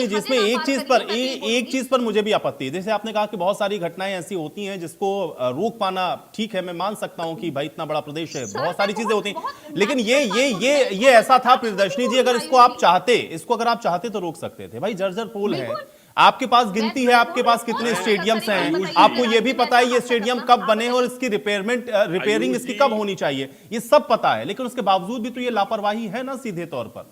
जी इसमें एक चीज पर मुझे भी आपत्ति है। जैसे आपने कहा कि बहुत सारी घटनाएं ऐसी होती हैं जिसको रोक पाना, ठीक है, मैं मान सकता हूं कि भाई इतना बड़ा प्रदेश है, बहुत सारी चीजें होती हैं, लेकिन ये ऐसा था प्रियदर्शनी जी, अगर इसको आप चाहते तो रोक सकते थे। भाई जर्जर पुल है, आपके पास गिनती है, आपके पास कितने स्टेडियम्स हैं, आपको यह भी पता है ये स्टेडियम कब बने और इसकी रिपेयरिंग इसकी कब होनी चाहिए, ये सब पता है, लेकिन उसके बावजूद भी तो ये लापरवाही है ना सीधे तौर पर।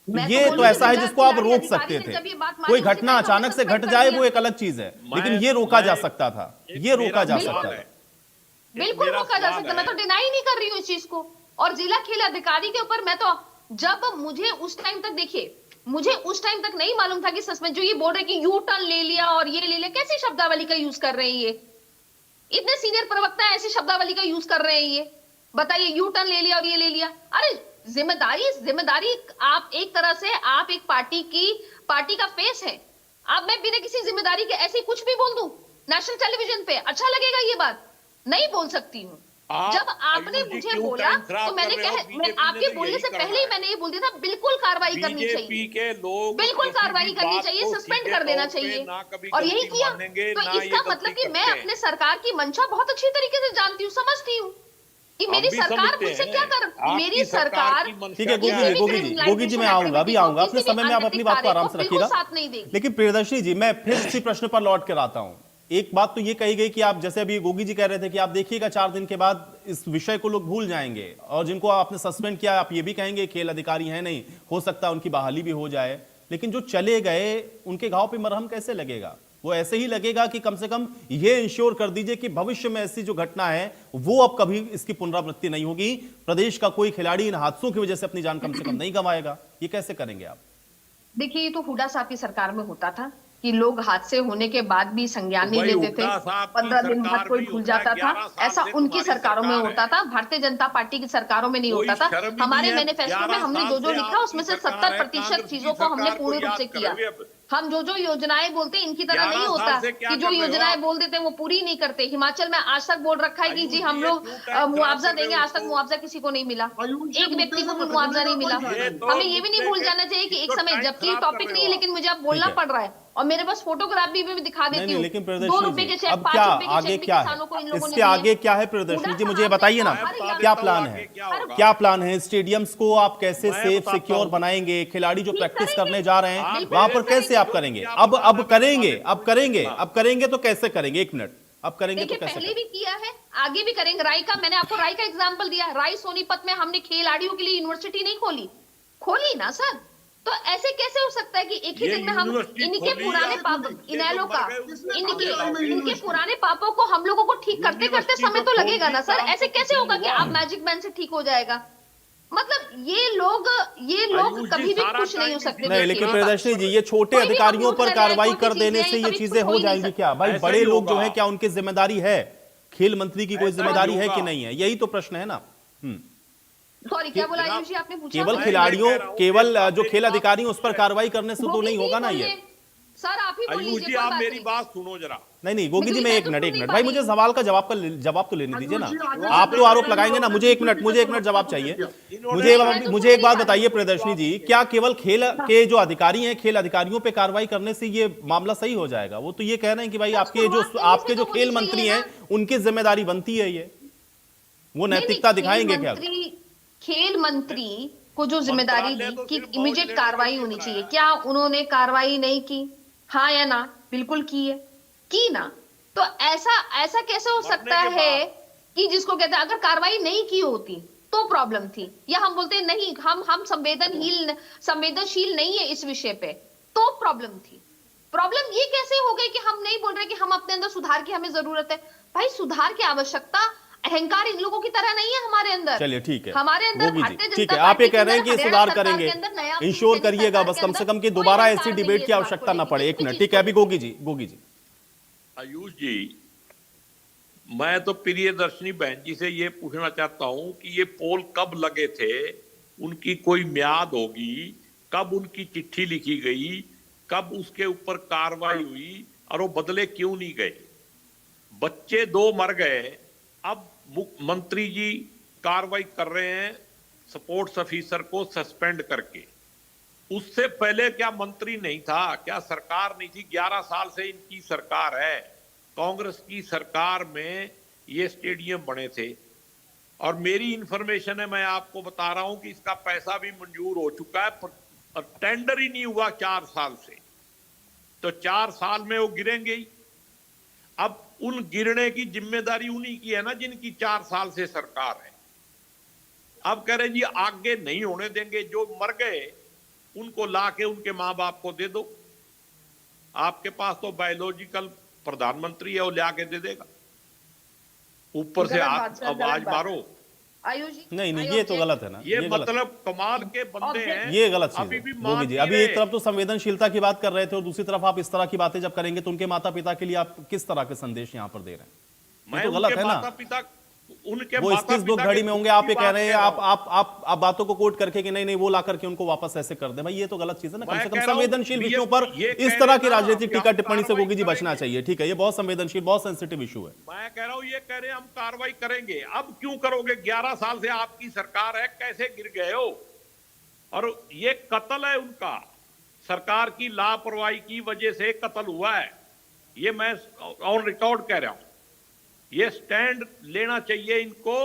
तो ये तो ऐसा है जिसको आप रोक सकते थे। कोई घटना अचानक से घट जाए वो एक अलग चीज है, लेकिन ये रोका जा सकता था, ये रोका जा सकता था,
बिल्कुल रोका जा सकता। मैं तो डिनाई नहीं कर रही हूँ इस चीज को। और जिला खेल अधिकारी के ऊपर मैं तो, जब मुझे उस टाइम तक, देखिए मुझे उस टाइम तक नहीं मालूम था कि सस्पेंड, जो ये बोल रहे कि यू टर्न ले लिया और ये ले लिया, कैसी शब्दावली का यूज कर रहे हैं ये? इतने सीनियर प्रवक्ता ऐसी शब्दावली का यूज कर रहे हैं ये? बताइए, यू टर्न ले लिया और ये ले लिया। अरे जिम्मेदारी आप एक तरह से, आप एक पार्टी का फेस है। अब मैं बिना किसी जिम्मेदारी के ऐसे कुछ भी बोल दूं नेशनल टेलीविजन पे, अच्छा लगेगा ये बात? नहीं बोल सकती हूँ। जब आपने मुझे बोला तो मैं आपके बोलने से पहले ही मैंने ये बोल दिया था, बिल्कुल कार्रवाई करनी चाहिए, बिल्कुल कार्रवाई करनी चाहिए, सस्पेंड कर देना चाहिए, और यही किया। तो इसका मतलब कि मैं अपने सरकार की मंशा बहुत अच्छी तरीके से जानती हूँ, समझती हूँ कि मेरी सरकार मुझसे क्या कर, मेरी सरकार।
ठीक है गोगी जी मैं आऊंगा, अभी आऊंगा, अपने समय में आप अपनी बात को आराम से रखिएगा। लेकिन प्रियदर्शनी जी, मैं फिर इसी प्रश्न पर लौट कर आता हूं। एक बात तो ये कही गई कि आप, जैसे अभी गोगी जी कह रहे थे कि आप देखिएगा 4 दिन के बाद इस विषय को लोग भूल जाएंगे, और जिनको आपने सस्पेंड किया आप ये भी कहेंगे खेल अधिकारी हैं, नहीं हो सकता उनकी बहाली भी हो जाए। लेकिन जो चले गए उनके घाव पे मरहम कैसे लगेगा? वो ऐसे ही लगेगा कि कम से कम ये इंश्योर कर दीजिए कि भविष्य में ऐसी जो घटना है वो अब कभी इसकी पुनरावृत्ति नहीं होगी, प्रदेश का कोई खिलाड़ी इन हादसों की वजह से अपनी जान कम से कम नहीं गंवाएगा। ये कैसे करेंगे आप?
देखिए, ये तो हुडा साहब की सरकार में होता था कि लोग हादसे होने के बाद भी संज्ञान नहीं लेते थे, 15 दिन बाद कोई भूल जाता था। ऐसा उनकी सरकारों में होता था, भारतीय जनता पार्टी की सरकारों में नहीं होता था। हमारे मैनिफेस्टो में हमने जो लिखा उसमें से 70% चीजों को हमने पूर्ण रूप से किया। हम जो योजनाएं बोलते हैं, इनकी तरह नहीं होता कि जो योजनाएं बोल देते हैं वो पूरी नहीं करते। हिमाचल में आज तक बोल रखा है कि जी हम लोग मुआवजा देंगे, आज तक मुआवजा किसी को नहीं मिला, एक व्यक्ति को भी मुआवजा नहीं मिला। हमें ये भी नहीं भूल जाना चाहिए कि एक समय, जबकि टॉपिक नहीं है लेकिन मुझे अब बोलना पड़ रहा है, और मेरे पास फोटोग्राफ भी मैं दिखा देती हूँ।
लेकिन
2 रुपए के चेक,
अब क्या आगे क्या है, इसके आगे क्या है प्रियदर्शनी जी, मुझे बताइए ना, क्या प्लान है? क्या प्लान है? स्टेडियम्स को आप कैसे सेफ सिक्योर बनाएंगे? खिलाड़ी जो प्रैक्टिस करने जा रहे हैं वहां पर कैसे आप करेंगे? अब करेंगे तो कैसे करेंगे? 1 मिनट, अब करेंगे तो कैसे?
पहले भी किया है, आगे भी करेंगे। राय का, मैंने आपको राय का एग्जांपल दिया। राय सोनीपत में हमने खिलाड़ियों के लिए यूनिवर्सिटी नहीं खोली ना सर। तो ऐसे कैसे हो सकता है कि एक ही दिन में हम इनके पुराने पाप, इनेलो का, इनके पुराने पापों को हम लोगों को ठीक करते करते समय तो लगेगा ना सर। ऐसे कैसे होगा कि आप मैजिक मैन से ठीक हो जाएगा? मतलब ये लोग कभी भी खुश नहीं हो सकते।
नहीं, लेकिन
देखिए,
प्रियदर्शनी जी, ये छोटे
कोई भी
अधिकारियों
हम
पर
लोग
कार्रवाई
छोटी
कर देने
चीजें
से ये
कभी
चीजें
कुछ
हो
हो ही नहीं
जाएंगी क्या? भाई
ऐसा
बड़े
ही
लोग जो
होगा।
हैं, क्या उनकी जिम्मेदारी है? खेल मंत्री की कोई
ऐसा
जिम्मेदारी
ही
है कि
होगा।
नहीं है? यही तो प्रश्न है ना।
सॉरी, क्या बोला आयुष जी आपने? पूछा
केवल
मैं?
खिलाड़ियों,
कह रहा हूं
केवल
कि
जो
आप
खेल
एक
अधिकारी हैं उस पर
बात
कार्रवाई करने से तो
गोगी
नहीं
जी
होगा ना
बोलिए।
ये।
सर आप ही बोल
आयुष
लीजिए,
जी,
कोई
आप
बात
मेरी
नहीं।
बात सुनो जरा।
नहीं गोगी जी,
बिल्कुल,
मैं
मैं
एक
तो
मिनट
सुन
एक
नहीं
मिनट
पा
भाई,
रही
मुझे
हूँ।
सवाल का जवाब तो लेने दीजिए ना।
आयुष जी, आगे
आप तो
बढ़िए,
आरोप लगाएंगे ना, मुझे एक मिनट चाहिए। मुझे एक बात बताइए प्रियदर्शनी जी, क्या केवल खेल के जो अधिकारी हैं, खेल अधिकारियों पे कार्रवाई करने से ये मामला सही हो जाएगा? वो तो ये कह रहे हैं कि भाई आपके जो खेल मंत्री हैं उनकी जिम्मेदारी बनती है ये, वो नैतिकता दिखाएंगे क्या?
खेल मंत्री को जो जिम्मेदारी
मंत्रालय
दी
तो
कि
सिर्फ फौज
इमीडिएट
लेने के
कार्रवाई
लिए
होनी
बनाया
चाहिए,
है।
क्या उन्होंने कार्रवाई नहीं की? हाँ या ना? बिल्कुल की है, की ना? तो ऐसा कैसे हो सकता
के
है कि जिसको कहते हैं अगर कार्रवाई नहीं की होती तो प्रॉब्लम थी, या हम बोलते हैं नहीं हम संवेदनशील नहीं है इस विषय पे, तो प्रॉब्लम थी। प्रॉब्लम ये कैसे हो गई कि हम नहीं बोल रहे कि हम अपने अंदर सुधार की हमें जरूरत है? भाई सुधार की आवश्यकता, अहंकार इन लोगों की तरह नहीं है हमारे अंदर।
चलिए ठीक है
हमारे अंदर
गोगी
भारतीय
जी, ठीक
जनता
है, आप ये
पार्टी
कह
के
रहे हैं
अंदर,
कि
हरियाणा
सुधार
सरकार
करेंगे,
के अंदर, नया
इंश्योर
केंद्र
करिएगा
सरकार
बस
के
कम से
अंदर
कम कि
कोई
दोबारा
अहंकार
ऐसी
नहीं
डिबेट
है
की
इस बात
आवश्यकता
को
ना
लेके।
पड़े। एक
किसी
मिनट,
चीज
ठीक है,
को
अभी गोगी जी।
आयुष जी, मैं तो प्रियदर्शनी बहन जी से ये पूछना चाहता हूं कि ये पोल कब लगे थे, उनकी कोई म्याद होगी, कब उनकी चिट्ठी लिखी गई, कब उसके ऊपर कार्रवाई हुई, और वो बदले क्यों नहीं गए? बच्चे 2 मर गए, अब मुख्यमंत्री जी कार्रवाई कर रहे हैं स्पोर्ट्स ऑफिसर को सस्पेंड करके। उससे पहले क्या मंत्री नहीं था? क्या सरकार नहीं थी? 11 साल से इनकी सरकार है, कांग्रेस की सरकार में ये स्टेडियम बने थे। और मेरी इंफॉर्मेशन है, मैं आपको बता रहा हूं कि इसका पैसा भी मंजूर हो चुका है, पर टेंडर ही नहीं हुआ 4 साल से। तो 4 साल में वो गिरेंगे ही। अब उन गिरने की जिम्मेदारी उन्हीं की है ना, जिनकी 4 साल से सरकार है। अब कह रहे जी आगे नहीं होने देंगे, जो मर गए उनको लाके उनके मां बाप को दे दो। आपके पास तो बायोलॉजिकल प्रधानमंत्री है, वो लाके दे देगा। ऊपर से आप आवाज मारो।
आयुष जी,
नहीं ये तो गलत है ना,
ये
गलत।
मतलब कमाल के बंदे हैं।
ये गलत चीज
अभी
है
भी
गोगी जी।
मान
अभी
नहीं
एक
रहे।
तरफ तो संवेदनशीलता की बात कर रहे थे और दूसरी तरफ आप इस तरह की बातें जब करेंगे तो उनके माता पिता के लिए आप किस तरह के संदेश यहाँ पर दे रहे हैं? ये तो गलत है ना। वो इस दुख घड़ी में होंगे, आप ये कह रहे हैं, आप बातों को कोट करके कि नहीं वो ला करके उनको वापस ऐसे कर दे। भाई ये तो गलत चीज है ना। कम से कम संवेदनशील विषयों पर इस तरह की राजनीतिक टीका टिप्पणी से गोगी जी बचना चाहिए। ठीक है, ये बहुत संवेदनशील, बहुत सेंसिटिव इशू है।
मैं कह रहा हूं, ये कह रहे हैं हम कार्रवाई करेंगे। अब क्यों करोगे? 11 साल से आपकी सरकार है, कैसे गिर गए हो? और ये कत्ल है उनका, सरकार की लापरवाही की वजह से कत्ल हुआ है। ये मैं ऑन रिकॉर्ड कह रहा हूं। ये स्टैंड लेना चाहिए इनको।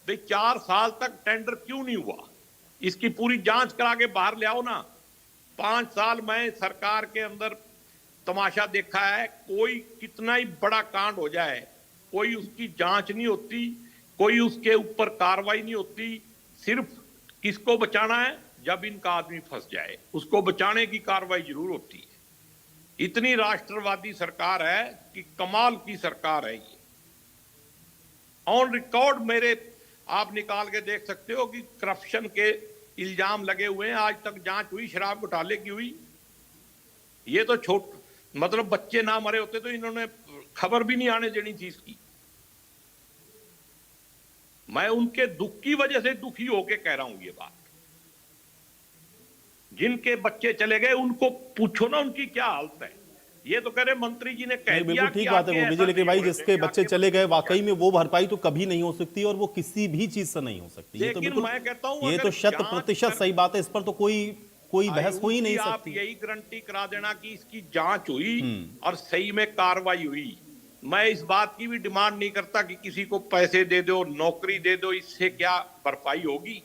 भाई 4 साल तक टेंडर क्यों नहीं हुआ, इसकी पूरी जांच करा के बाहर ले आओ ना। 5 साल में सरकार के अंदर तमाशा देखा है, कोई कितना ही बड़ा कांड हो जाए, कोई उसकी जांच नहीं होती, कोई उसके ऊपर कार्रवाई नहीं होती। सिर्फ किसको बचाना है? जब इनका आदमी फंस जाए, उसको बचाने की कार्रवाई जरूर होती है। इतनी राष्ट्रवादी सरकार है कि कमाल की सरकार है ये। ऑन रिकॉर्ड मेरे आप निकाल के देख सकते हो कि करप्शन के इल्जाम लगे हुए हैं। आज तक जांच हुई शराब घोटाले की हुई। ये तो मतलब बच्चे ना मरे होते तो इन्होंने खबर भी नहीं आने देनी थी इसकी। मैं उनके दुख की वजह से दुखी होके कह रहा हूं ये बात। जिनके बच्चे चले गए उनको पूछो ना उनकी क्या हालत है। ये तो कह रहे मंत्री जी ने कह दिया।
बिल्कुल ठीक बात है गोगी जी, लेकिन भाई जिसके बच्चे चले गए वाकई में वो भरपाई तो कभी नहीं हो सकती और वो किसी भी चीज से नहीं हो सकती। ये तो बिल्कुल,
मैं कहता हूं,
ये तो 100% सही बात है। इस पर तो कोई बहस हो ही नहीं
आप
सकती।
यही गारंटी करा देना कि इसकी जांच हुई और सही में कार्रवाई हुई। मैं इस बात की भी डिमांड नहीं करता कि किसी को पैसे दे दो, नौकरी दे दो, इससे क्या भरपाई होगी।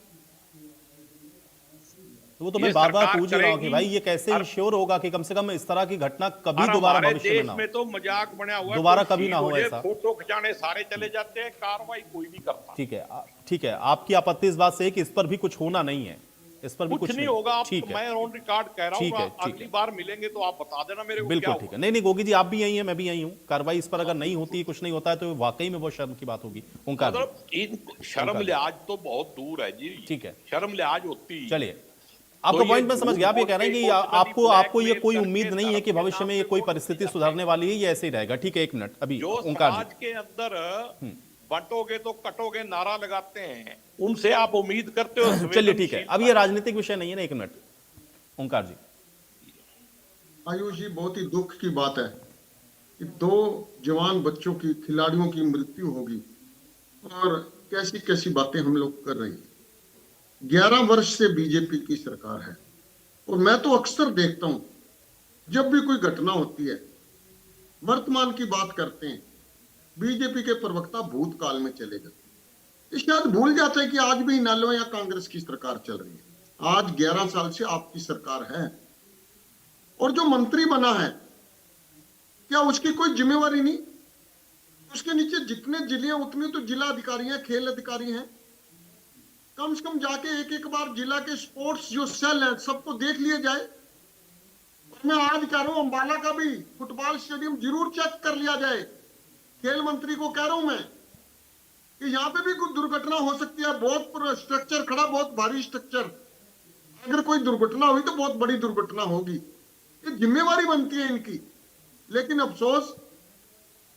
वो तो मैं बार-बार पूछ रहा हूं कि भाई ये कैसे इंश्योर होगा कि कम से कम इस तरह की घटना कभी दोबारा भविष्य में ना हो।
में तो मजाक बना हुआ है,
दोबारा कभी ना हो ऐसा।
फोटो खिंचाने सारे चले जाते हैं, कार्रवाई कोई नहीं करता।
ठीक है, आपकी आपत्ति इस बात से है कि इस पर भी कुछ होना नहीं है। इस पर भी
कुछ नहीं होगा। आप
ठीक है,
मैं ऑन रिकॉर्ड कह रहा
ठीक है,
हूँ,
ठीक
अगली
है।
बार मिलेंगे तो आप बता देना मेरे को
बिल्कुल
क्या
ठीक है।
हुआ।
नहीं गोगी जी, आप भी यही हैं, मैं भी यही हूँ। कार्रवाई इस पर अगर नहीं होती, कुछ नहीं होता है, तो वाकई में बहुत शर्म की बात होगी। ओंकार जी,
मतलब इन शर्म लिहाज तो बहुत दूर है जी।
ठीक है,
शर्म लिहाज होती है।
चलिए आपका
ये
पॉइंट मैं समझ गया। आप ये कह रहे हैं कि आपको ये कोई उम्मीद नहीं है कि भविष्य में ये कोई परिस्थिति सुधरने वाली है, ये ऐसे ही रहेगा। ठीक है, एक मिनट अभी
जो
ओंकार
समाज के अंदर बंटोगे तो कटोगे नारा लगाते हैं, उनसे आप उम्मीद करते हो।
चलिए ठीक है, अब ये राजनीतिक विषय नहीं है ना। एक मिनट ओंकार जी।
आयुष जी, बहुत ही दुख की बात है कि 2 जवान बच्चों की, खिलाड़ियों की मृत्यु होगी और कैसी कैसी बातें हम लोग कर रहे हैं। 11 वर्ष से बीजेपी की सरकार है और मैं तो अक्सर देखता हूं, जब भी कोई घटना होती है, वर्तमान की बात करते हैं, बीजेपी के प्रवक्ता भूतकाल में चले जाते, शायद भूल जाते हैं कि आज भी इनेलो या कांग्रेस की सरकार चल रही है। आज 11 साल से आपकी सरकार है और जो मंत्री बना है, क्या उसकी कोई जिम्मेवारी नहीं? उसके नीचे जितने जिले हैं उतने तो जिला अधिकारी हैं, खेल अधिकारी हैं। कम से कम जाके एक बार जिला के स्पोर्ट्स जो सेल है सबको देख लिया जाए। और मैं आज कह रहा हूं, अंबाला का भी फुटबॉल स्टेडियम जरूर चेक कर लिया जाए। खेल मंत्री को कह रहा हूं मैं कि यहाँ पे भी कुछ दुर्घटना हो सकती है। बहुत स्ट्रक्चर खड़ा, बहुत भारी स्ट्रक्चर, अगर कोई दुर्घटना हुई तो बहुत बड़ी दुर्घटना होगी। ये जिम्मेवारी बनती है इनकी। लेकिन अफसोस,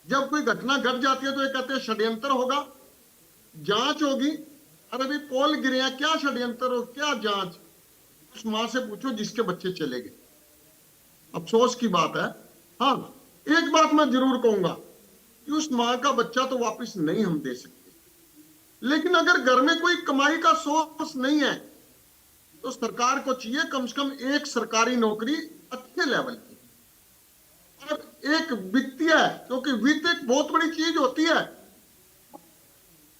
जब कोई घटना घट जाती है तो ये कहते हैं षड्यंत्र होगा, जांच होगी। अरे अभी पोल गिरे हैं, क्या षड्यंत्र हो, क्या जांच? उस मां से पूछो जिसके बच्चे चले गए। अफसोस की बात है। हाँ, एक बात मैं जरूर कहूंगा कि उस मां का बच्चा तो वापस नहीं हम दे सकते, लेकिन अगर घर में कोई कमाई का सोर्स नहीं है तो सरकार को चाहिए कम से कम एक सरकारी नौकरी अच्छे लेवल की, और एक वित्तीय, क्योंकि वित्त एक बहुत बड़ी चीज होती है।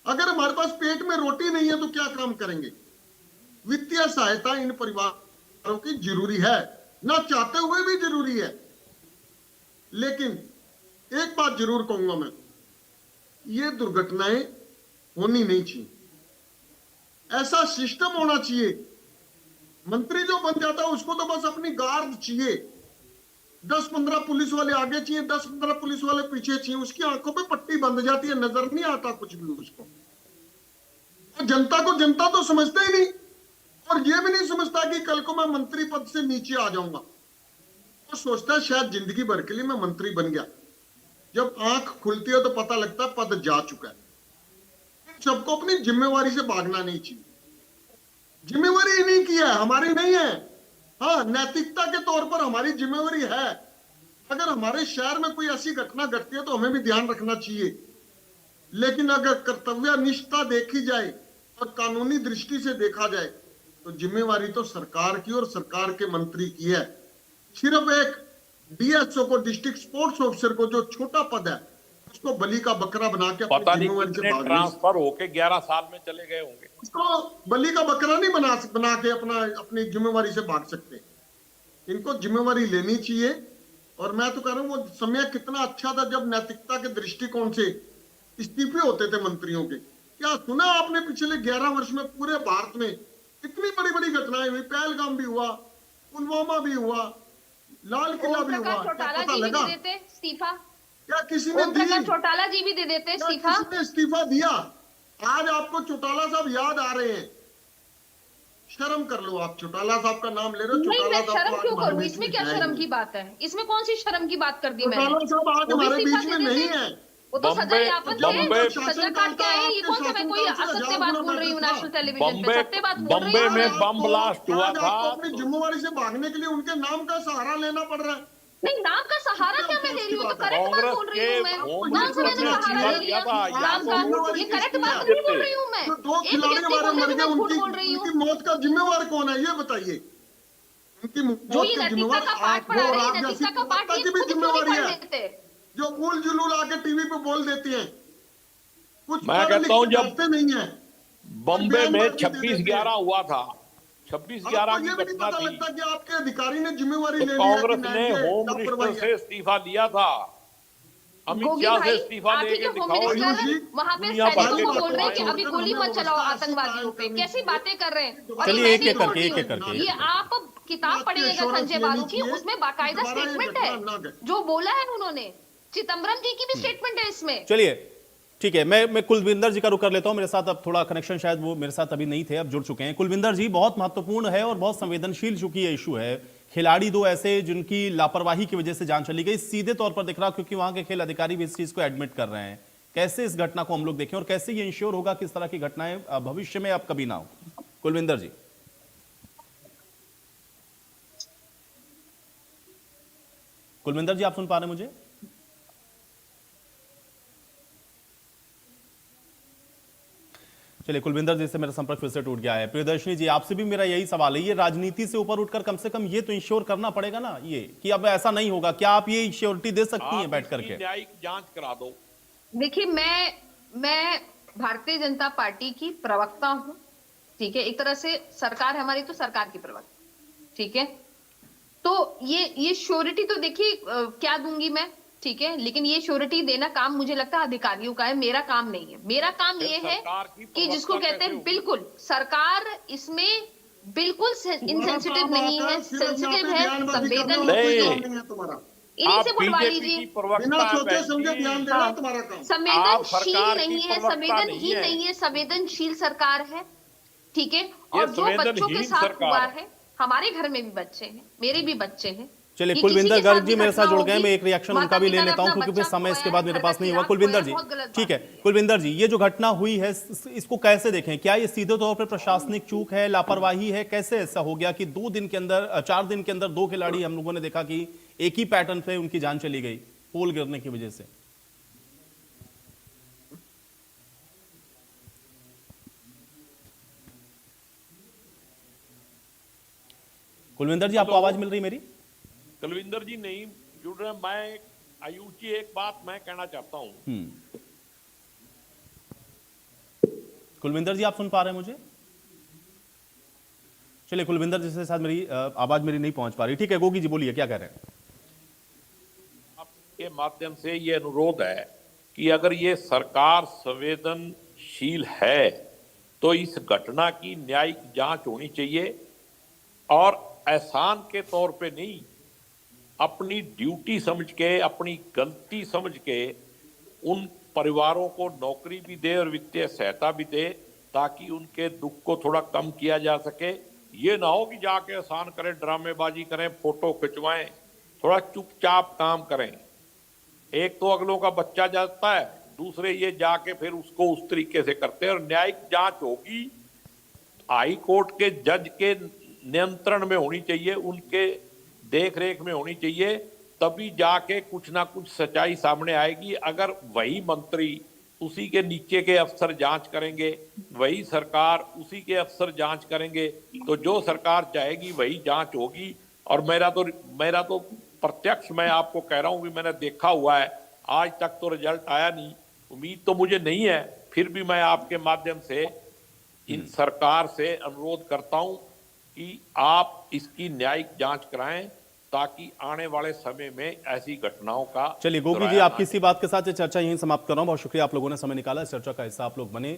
अगर हमारे पास पेट में रोटी नहीं है तो क्या काम करेंगे? वित्तीय सहायता इन परिवारों की जरूरी है, ना चाहते हुए भी जरूरी है। लेकिन एक बात जरूर कहूंगा मैं, ये दुर्घटनाएं होनी नहीं चाहिए। ऐसा सिस्टम होना चाहिए, मंत्री जो बन जाता है उसको तो बस अपनी गार्ड चाहिए, 10-15 पुलिस वाले आगे चाहिए, 10-15 पुलिस वाले पीछे चाहिए। उसकी आंखों पे पट्टी बंध जाती है, नजर नहीं आता कुछ भी उसको। और जनता को जनता तो समझता ही नहीं, और ये भी नहीं समझता कि कल को मैं मंत्री पद से नीचे आ जाऊंगा। वो सोचता है शायद जिंदगी भर के लिए मैं मंत्री बन गया। जब आंख खुलती है तो पता लगता है पद जा चुका है। सबको अपनी जिम्मेवारी से भागना नहीं चाहिए। जिम्मेवारी ही नहीं की है, हमारी नहीं है। हाँ, नैतिकता के तौर पर हमारी जिम्मेवारी है। अगर हमारे शहर में कोई ऐसी घटना घटती है तो हमें भी ध्यान रखना चाहिए। लेकिन अगर कर्तव्य निष्ठा देखी जाए और कानूनी दृष्टि से देखा जाए तो जिम्मेवारी तो सरकार की और सरकार के मंत्री की है। सिर्फ एक डीएसओ को, डिस्ट्रिक्ट स्पोर्ट्स ऑफिसर को, जो छोटा पद है, उसको बलि का बकरा बना के
पता नहीं कितने ट्रांसफर होके 11 साल में चले गए होंगे।
उसको बलि का बकरा नहीं बना के अपनी जिम्मेवारी से भाग सकते। इनको जिम्मेवारी लेनी चाहिए। और मैं तो कह रहा हूँ, वो समय कितना अच्छा था जब नैतिकता के दृष्टिकोण से इस्तीफे होते थे मंत्रियों के। क्या सुना आपने पिछले 11 वर्ष में पूरे भारत में इतनी बड़ी बड़ी घटनाएं हुई? पहलगाम भी हुआ, पुलवामा भी हुआ, लाल किला भी हुआ। पता लगा
इस्तीफा?
क्या किसी ने दिया?
चौटाला जी भी दे देते इस्तीफा?
किसी ने इस्तीफा दिया? आज आपको चौटाला साहब याद आ रहे हैं। शर्म कर लो, आप चौटाला साहब का नाम ले रहे हो।
नहीं, मैं शर्म क्यों करूं? इसमें क्या शर्म की बात है? इसमें कौन सी शर्म की बात कर दी मैंने?
चौटाला साहब आज हमारे बीच में नहीं है।
वो तो सजा यापन थे, सजा काट के आए। ये कौन सा मैं कोई असत्य बात बोल रही हूँ नेशनल टेलीविजन पे? सत्य बात बोल रही हूँ।
बम्बे में बम ब्लास्ट हुआ था।
अपनी जिम्मेवारी से भागने के लिए उनके नाम का सहारा लेना पड़ रहा है।
नहीं, नाम का सहारा क्या मैं ले रही हूँ? तो करेक्ट बात बोल रही हूँ मैं। नाम से मैंने सहारा ले लिया नाम का। ये करेक्ट बात नहीं बोल रही हूँ मैं।
दो खिलाड़ी हमारे मर गए, उनकी मौत का जिम्मेवार कौन है ये बताइए? उनकी मौत का जिम्मेवार आप हो और आप जैसी जनता की भी जिम्मेवारी है, जो उल जुलूल आके टीवी पे बोल देती हैं। कुछ
मैं कहता हूँ जब
नहीं है।
बम्बे में 26/11 हुआ था, 26/11 की
ये भी
घटना
पता
थी,
लगता कि आपके अधिकारी ने जिम्मेवारी
तो
ले ली है कि
कांग्रेस ने
नहीं,
होम
लापरवाही
मिनिस्टर
है।
से इस्तीफा दिया था। अमित
गोगी
शाह से
भाई,
इस्तीफा
आप ही
लेके
के होम
दिखाओ।
मिनिस्टर वहाँ पे
दुनिया भर
सैनिकों
के
को बोल रहे हैं कि
घटनाएं
अभी गोली मत चलाओ आतंकवादियों पे, कैसी बातें कर रहे हैं। और
चलिए,
ये मैं
एक
नहीं
एक
बोल
करके,
रही
एक एक
हूँ,
करके।
ये आप किताब पढ़िएगा संजय बारू की, उसमें बाकायदा स्टेटमेंट है जो बोला है उन्होंने। चिदम्बरम जी की भी स्टेटमेंट है इसमें।
चलिए ठीक है, मैं कुलविंदर जी का रुख कर लेता हूं। मेरे साथ अब थोड़ा कनेक्शन, शायद वो मेरे साथ अभी नहीं थे, अब जुड़ चुके हैं। कुलविंदर जी, बहुत महत्वपूर्ण है और बहुत संवेदनशील चूंकि ये इशू है। खिलाड़ी दो ऐसे जिनकी लापरवाही की वजह से जान चली गई, सीधे तौर पर दिख रहा, क्योंकि वहां के खेल अधिकारी भी इस चीज को एडमिट कर रहे हैं। कैसे इस घटना को हम लोग देखें और कैसे ये इंश्योर होगा कि इस तरह की घटनाएं भविष्य में अब कभी ना हो? कुलविंदर जी। कुलविंदर जी, आप सुन पा रहे हैं मुझे? चलिए, कुलविंदर जी से मेरा संपर्क फिर से टूट गया है। प्रियदर्शनी जी, आपसे भी मेरा यही सवाल है, ये राजनीति से ऊपर उठकर कम से कम ये तो इंश्योर करना पड़ेगा ना, ये कि अब ऐसा नहीं होगा। क्या आप ये श्योरिटी दे सकती हैं बैठ करके?
न्यायिक जांच करा दो।
देखिए, मैं भारतीय जनता पार्टी की प्रवक्ता हूं, ठीक है। एक तरह से सरकार हमारी तो सरकार की प्रवक्ता, ठीक है। तो ये श्योरिटी तो देखिए क्या दूंगी मैं, ठीक है, लेकिन ये श्योरिटी देना काम मुझे लगता है अधिकारियों का है, मेरा काम नहीं है। मेरा काम ये है कि जिसको कहते हैं, बिल्कुल सरकार इसमें बिल्कुल इनसेंसिटिव नहीं है, सेंसिटिव है, संवेदनशील। इन्हीं से बुलवा लीजिए। संवेदनशील नहीं है, संवेदनहीन नहीं है, संवेदनशील सरकार है, ठीक है। और जो बच्चों के साथ हुआ है, हमारे घर में भी बच्चे हैं, मेरे भी बच्चे हैं।
चलिए, कुलविंदर गर्ग जी मेरे साथ जुड़ गए, मैं एक रिएक्शन उनका भी ले लेता हूं क्योंकि फिर समय इसके बाद मेरे पास नहीं हुआ। कुलविंदर जी, ठीक है, कुलविंदर जी, ये जो घटना हुई है इसको कैसे देखें? क्या ये सीधे तौर पर प्रशासनिक चूक है, लापरवाही है? कैसे ऐसा हो गया कि 4 दिन के अंदर 2 खिलाड़ी हम लोगों ने देखा कि एक ही पैटर्न पे उनकी जान चली गई पोल गिरने की वजह से? कुलविंदर जी, आपको आवाज मिल रही मेरी?
कुलविंदर जी नहीं जुड़ रहे। मैं आयुष जी, एक बात मैं कहना चाहता हूं।
कुलविंदर जी, आप सुन पा रहे हैं मुझे? चलिए, कुलविंदर जी से साथ मेरी आवाज मेरी नहीं पहुंच पा रही। ठीक है, गोगी जी बोलिए, क्या कह रहे हैं?
आपके माध्यम से ये अनुरोध है कि अगर ये सरकार संवेदनशील है तो इस घटना की न्यायिक जांच होनी चाहिए और एहसान के तौर पे नहीं, अपनी ड्यूटी समझ के, अपनी गलती समझ के उन परिवारों को नौकरी भी दे और वित्तीय सहायता भी दे ताकि उनके दुख को थोड़ा कम किया जा सके। ये ना हो कि जाके एहसान करें, ड्रामेबाजी करें, फोटो खिंचवाएं, थोड़ा चुपचाप काम करें। एक तो अगलों का बच्चा जाता है, दूसरे ये जाके फिर उसको उस तरीके से करते हैं। और न्यायिक जांच होगी, हाई कोर्ट के जज के नियंत्रण में होनी चाहिए, उनके देख रेख में होनी चाहिए, तभी जाके कुछ ना कुछ सच्चाई सामने आएगी। अगर वही मंत्री उसी के नीचे के अफसर जांच करेंगे, वही सरकार उसी के अफसर जांच करेंगे, तो जो सरकार चाहेगी वही जांच होगी। और मेरा तो प्रत्यक्ष मैं आपको कह रहा हूं कि मैंने देखा हुआ है, आज तक तो रिजल्ट आया नहीं, उम्मीद तो मुझे नहीं है, फिर भी मैं आपके माध्यम से इन सरकार से अनुरोध करता हूं कि आप इसकी न्यायिक जांच कराएं ताकि आने वाले समय में ऐसी घटनाओं का।
चलिए गोगी जी, आपकी इसी बात के साथ ये चर्चा यहीं समाप्त कर रहा हूं। बहुत शुक्रिया, आप लोगों ने समय निकाला, इस चर्चा का हिस्सा आप लोग बने।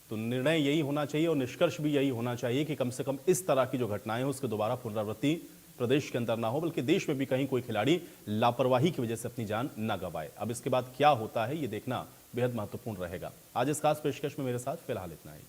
तो निर्णय यही होना चाहिए और निष्कर्ष भी यही होना चाहिए कि कम से कम इस तरह की जो घटनाएं हैं उसके दोबारा पुनरावृत्ति प्रदेश के अंदर ना हो, बल्कि देश में भी कहीं कोई खिलाड़ी लापरवाही की वजह से अपनी जान न गंवाए। अब इसके बाद क्या होता है ये देखना बेहद महत्वपूर्ण रहेगा। आज इस खास पेशकश में मेरे साथ फिलहाल इतना ही।